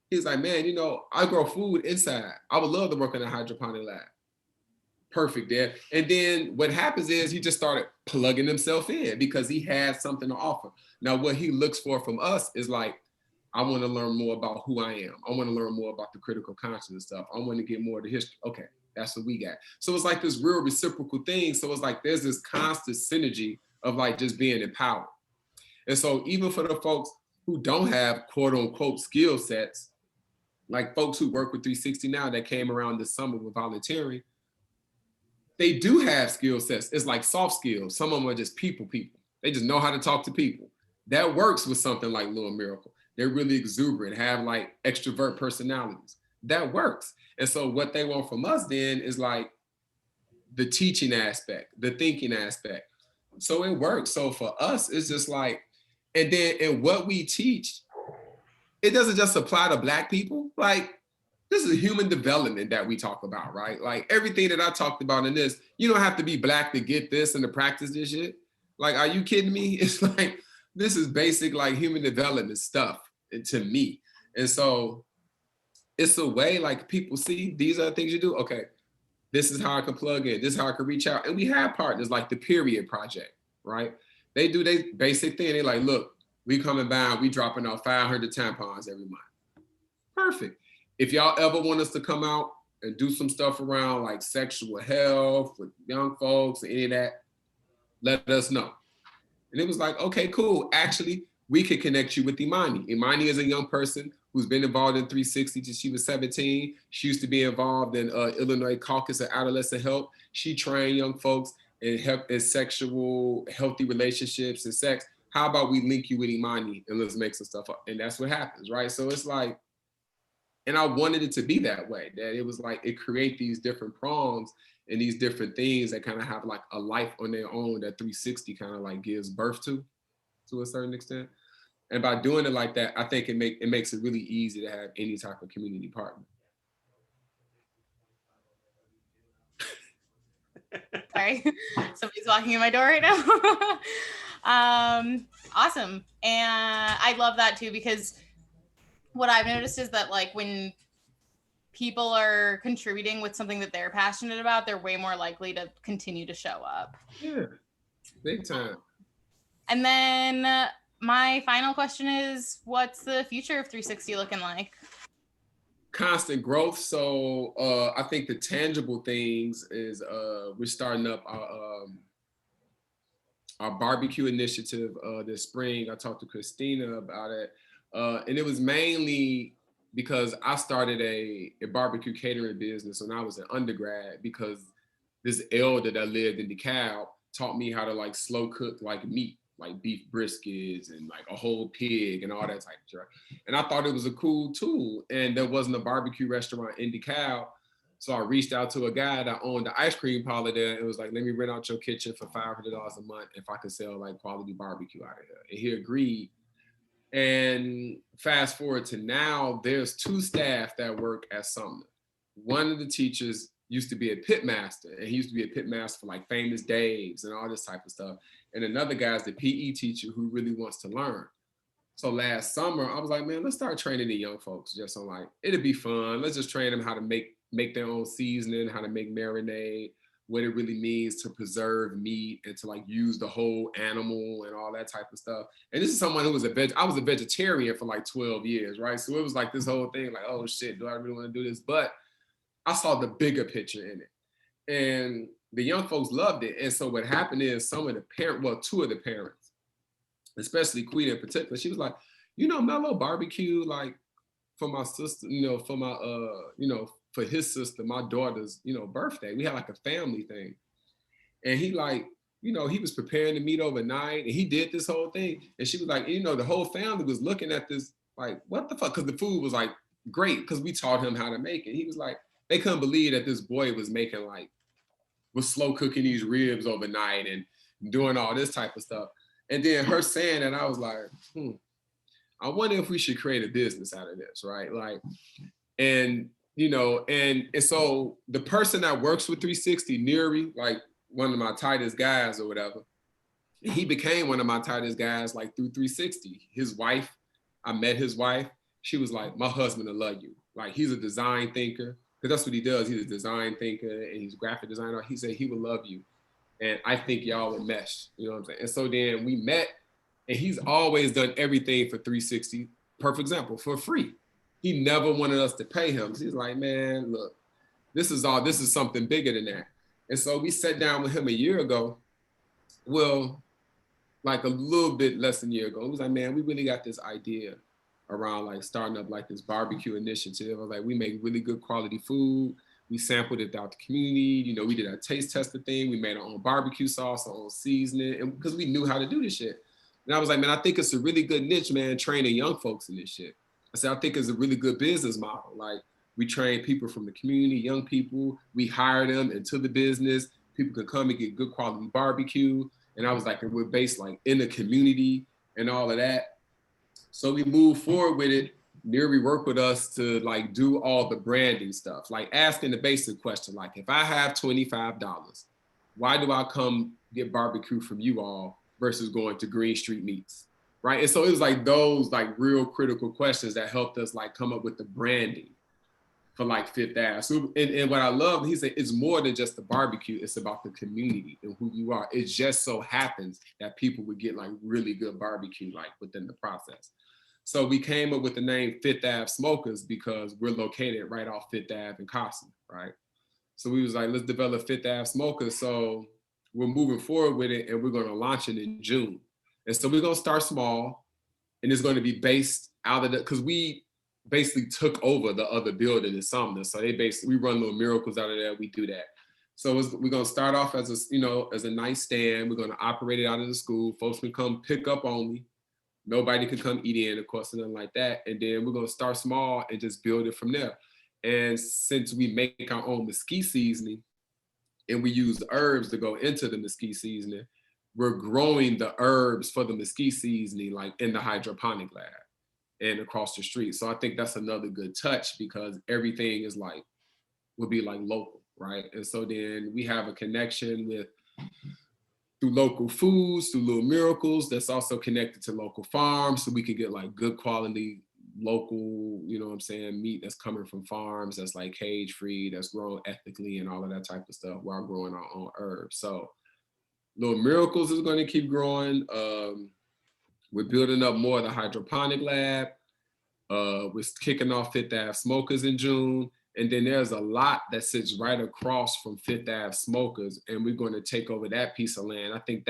He's like, man, you know, I grow food inside. I would love to work in a hydroponic lab. Perfect, Dad. And then what happens is he just started plugging himself in because he had something to offer. Now, what he looks for from us is like, I want to learn more about who I am. I want to learn more about the critical consciousness stuff. I want to get more of the history. Okay, that's what we got. So it's like this real reciprocal thing. So it's like there's this constant synergy of like just being empowered. And so even for the folks who don't have quote unquote skill sets, like folks who work with 360 now that came around this summer with volunteering, they do have skill sets. It's like soft skills. Some of them are just people. They just know how to talk to people. That works with something like Little Miracle. They're really exuberant, have like extrovert personalities. That works. And so what they want from us then is like the teaching aspect, the thinking aspect. So it works. So for us, it's just like, and then in what we teach, it doesn't just apply to Black people. Like, this is human development that we talk about, right? Like everything that I talked about in this, you don't have to be Black to get this and to practice this shit. Like, are you kidding me? It's like, this is basic like human development stuff to me. And so it's a way like people see these are the things you do. Okay, this is how I can plug in. This is how I can reach out. And we have partners like the Period Project, right? They do their basic thing. They like, look, we coming by, we dropping out 500 tampons every month. Perfect. If y'all ever want us to come out and do some stuff around like sexual health with young folks and any of that, let us know. And it was like, okay, cool. Actually, we could connect you with Imani. Imani is a young person who's been involved in 360 since she was 17. She used to be involved in Illinois Caucus of Adolescent Health. She trained young folks in sexual, healthy relationships and sex. How about we link you with Imani and let's make some stuff up? And that's what happens, right? So it's like, and I wanted it to be that way, that it was like, it create these different prongs and these different things that kind of have like a life on their own that 360 kind of like gives birth to a certain extent. And by doing it like that, I think it makes it really easy to have any type of community partner. Sorry, somebody's walking in my door right now. Awesome. And I love that too, because what I've noticed is that like when people are contributing with something that they're passionate about, they're way more likely to continue to show up. Yeah, big time. And then my final question is, what's the future of 360 looking like? Constant growth. So I think the tangible things is we're starting up our barbecue initiative this spring. I talked to Christina about it. And it was mainly because I started a barbecue catering business when I was an undergrad, because this elder that lived in DeKalb taught me how to like slow cook like meat, like beef briskets and like a whole pig and all that type of stuff. And I thought it was a cool tool. And there wasn't a barbecue restaurant in DeKalb. So I reached out to a guy that owned the ice cream parlor there and was like, let me rent out your kitchen for $500 a month if I could sell like quality barbecue out of here. And he agreed. And fast forward to now, there's 2 staff that work at Sumner. One of the teachers used to be a pit master, and he used to be a pit master for like Famous Dave's and all this type of stuff. And another guy's the PE teacher who really wants to learn. So last summer, I was like, man, let's start training the young folks just on like, it'll be fun. Let's just train them how to make their own seasoning, how to make marinade, what it really means to preserve meat and to like use the whole animal and all that type of stuff. And this is someone who was I was a vegetarian for like 12 years, right? So it was like this whole thing, like, oh shit, do I really want to do this? But I saw the bigger picture in it. And the young folks loved it. And so what happened is two of the parents, especially Quita in particular, she was like, Mello barbecue, like for my sister, for my, for his sister, my daughter's, birthday. We had like a family thing. And he like, he was preparing the meat overnight and he did this whole thing. And she was like, the whole family was looking at this, like, what the fuck? Cause the food was like great. Cause we taught him how to make it. He was like, they couldn't believe that this boy was slow cooking these ribs overnight and doing all this type of stuff. And then her saying that, I was like, I wonder if we should create a business out of this, right? Like, and so the person that works with 360, Neri, like one of my tightest guys or whatever, he became one of my tightest guys like through 360. His wife, I met his wife. She was like, my husband will love you. Like, he's a design thinker, because that's what he does. He's a design thinker and he's a graphic designer. He said he would love you. And I think y'all would mesh, you know what I'm saying? And so then we met, and he's always done everything for 360, perfect example, for free. He never wanted us to pay him. So he's like, man, look, this is something bigger than that. And so we sat down with him a year ago. Well, like a little bit less than a year ago. He was like, man, we really got this idea around like starting up like this barbecue initiative. I was like, we make really good quality food. We sampled it out the community. We did a taste tester thing. We made our own barbecue sauce, our own seasoning, and because we knew how to do this shit. And I was like, man, I think it's a really good niche, man, training young folks in this shit. I said, I think it's a really good business model. Like, we train people from the community, young people. We hire them into the business. People can come and get good quality barbecue. And I was like, we're based like in the community and all of that. So we moved forward with it. Neri worked with us to like do all the branding stuff, like asking the basic question, like, if I have $25, why do I come get barbecue from you all versus going to Green Street Meats, right? And so it was like those like real critical questions that helped us like come up with the branding for like Fifth Ave. So, and what I love, he said, it's more than just the barbecue. It's about the community and who you are. It just so happens that people would get like really good barbecue like within the process. So we came up with the name Fifth Ave Smokers because we're located right off Fifth Ave in Casa, right? So we was like, let's develop Fifth Ave Smokers. So we're moving forward with it and we're going to launch it in June. And so we're going to start small and it's going to be based out of because we basically took over the other building in Sumner. So we run little miracles out of there. We do that. So we're going to start off as a nice stand. We're going to operate it out of the school. Folks can come pick up only. Nobody can come eat in, of course, nothing like that. And then we're going to start small and just build it from there. And since we make our own mesquite seasoning and we use the herbs to go into the mesquite seasoning, we're growing the herbs for the mesquite seasoning like in the hydroponic lab and across the street. So I think that's another good touch because everything is like, will be like local, right? And so then we have a connection through local foods, through Little Miracles, that's also connected to local farms. So we can get like good quality local, meat that's coming from farms, that's like cage free, that's grown ethically and all of that type of stuff while growing our own herbs. So Little Miracles is going to keep growing. We're building up more of the hydroponic lab. We're kicking off Fifth Ave Smokers in June. And then there's a lot that sits right across from Fifth Ave Smokers, and we're going to take over that piece of land. I think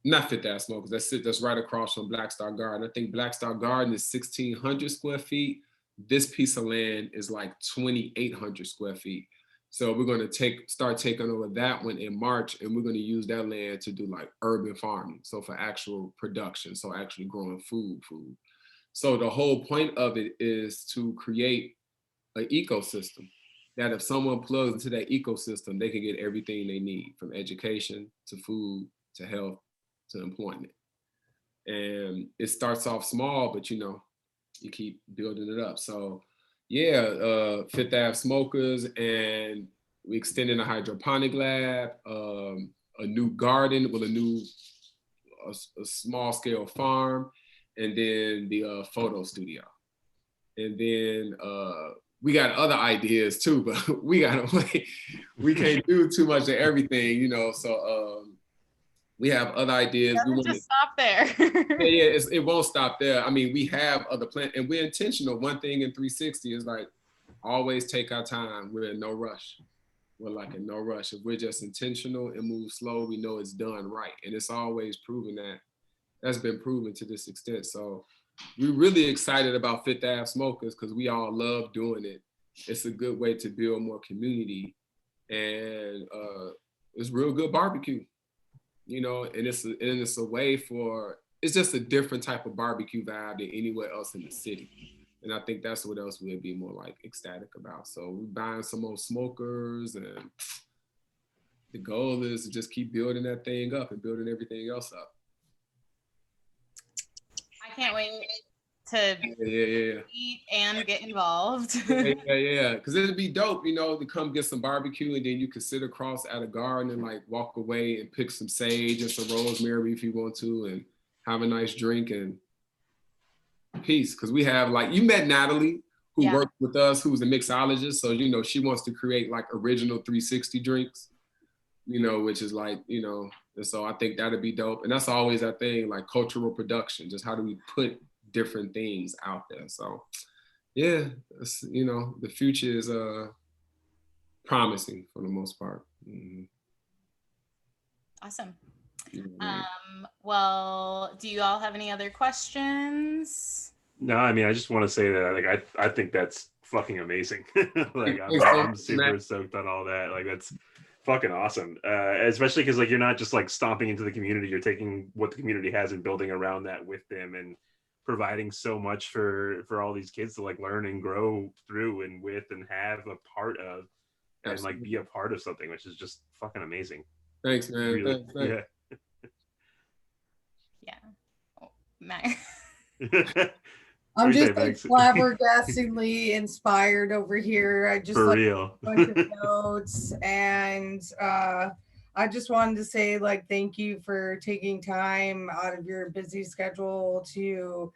not Fifth Ave Smokers, that's right across from Black Star Garden. I think Black Star Garden is 1,600 square feet. This piece of land is like 2,800 square feet. So we're going to start taking over that one in March, and we're going to use that land to do like urban farming. So for actual production, so actually growing food. So the whole point of it is to create an ecosystem that if someone plugs into that ecosystem, they can get everything they need from education to food to health to employment. And it starts off small, but you keep building it up. So yeah, Fifth Ave Smokers, and we extended a hydroponic lab, a new garden with a small scale farm, and then the photo studio. And then we got other ideas too, but we gotta wait. We can't do too much of everything, you know. So we have other ideas. We want to just stop there. it won't stop there. I mean, we have other plans, and we're intentional. One thing in 360 is like always take our time. We're in no rush. We're like in no rush. If we're just intentional and move slow, we know it's done right, and it's always proven that. That's been proven to this extent. So we're really excited about Fifth Ave Smokers because we all love doing it. It's a good way to build more community, and it's real good barbecue, you know. And it's a way for, it's just a different type of barbecue vibe than anywhere else in the city. And I think that's what else we'd be more like ecstatic about. So we're buying some more smokers, and the goal is to just keep building that thing up and building everything else up. I can't wait to eat and get involved. Yeah. Because it'd be dope, you know, to come get some barbecue, and then you could sit across at a garden and like walk away and pick some sage and some rosemary if you want to, and have a nice drink and peace. Because we have, like, you met Natalie, who worked with us, who's a mixologist. So, you know, she wants to create like original 360 drinks, you know, which is like, you know, and so I think that'd be dope. And that's always our thing, like cultural production, just how do we put different things out there. So yeah, you know, the future is promising for the most part. Mm-hmm. Awesome. Well, do you all have any other questions? No, I mean, I just want to say that like I think that's fucking amazing. Like I'm super stoked on all that. Like that's fucking awesome. Especially because like you're not just like stomping into the community, you're taking what the community has and building around that with them, and providing so much for all these kids to like learn and grow through and with and have a part of, and Absolutely. Like be a part of something, which is just fucking amazing. Thanks, man. Really, thanks. Yeah. Oh, Matt. I'm just like flabbergastingly inspired over here. I just for like real. a bunch of notes, and I just wanted to say like thank you for taking time out of your busy schedule to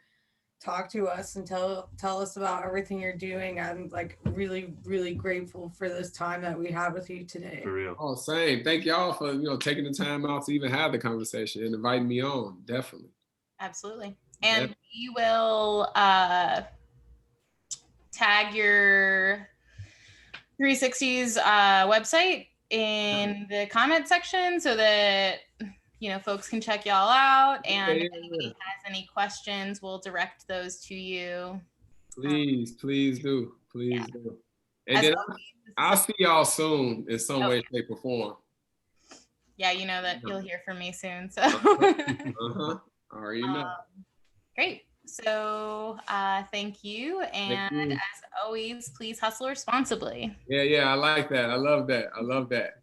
talk to us and tell us about everything you're doing. I'm like really, really grateful for this time that we had with you today. For real. Oh, same. Thank y'all for, you know, taking the time out to even have the conversation and inviting me on. Definitely. Absolutely. And we will tag your 360's website in the comment section so that, you know, folks can check y'all out. And if anybody has any questions, we'll direct those to you. Please do. Please do. And then I'll see y'all soon in some way, shape, or form. Yeah, you know that you'll hear from me soon. So Already know. Great. So thank you. And as always, please hustle responsibly. Yeah, I like that. I love that.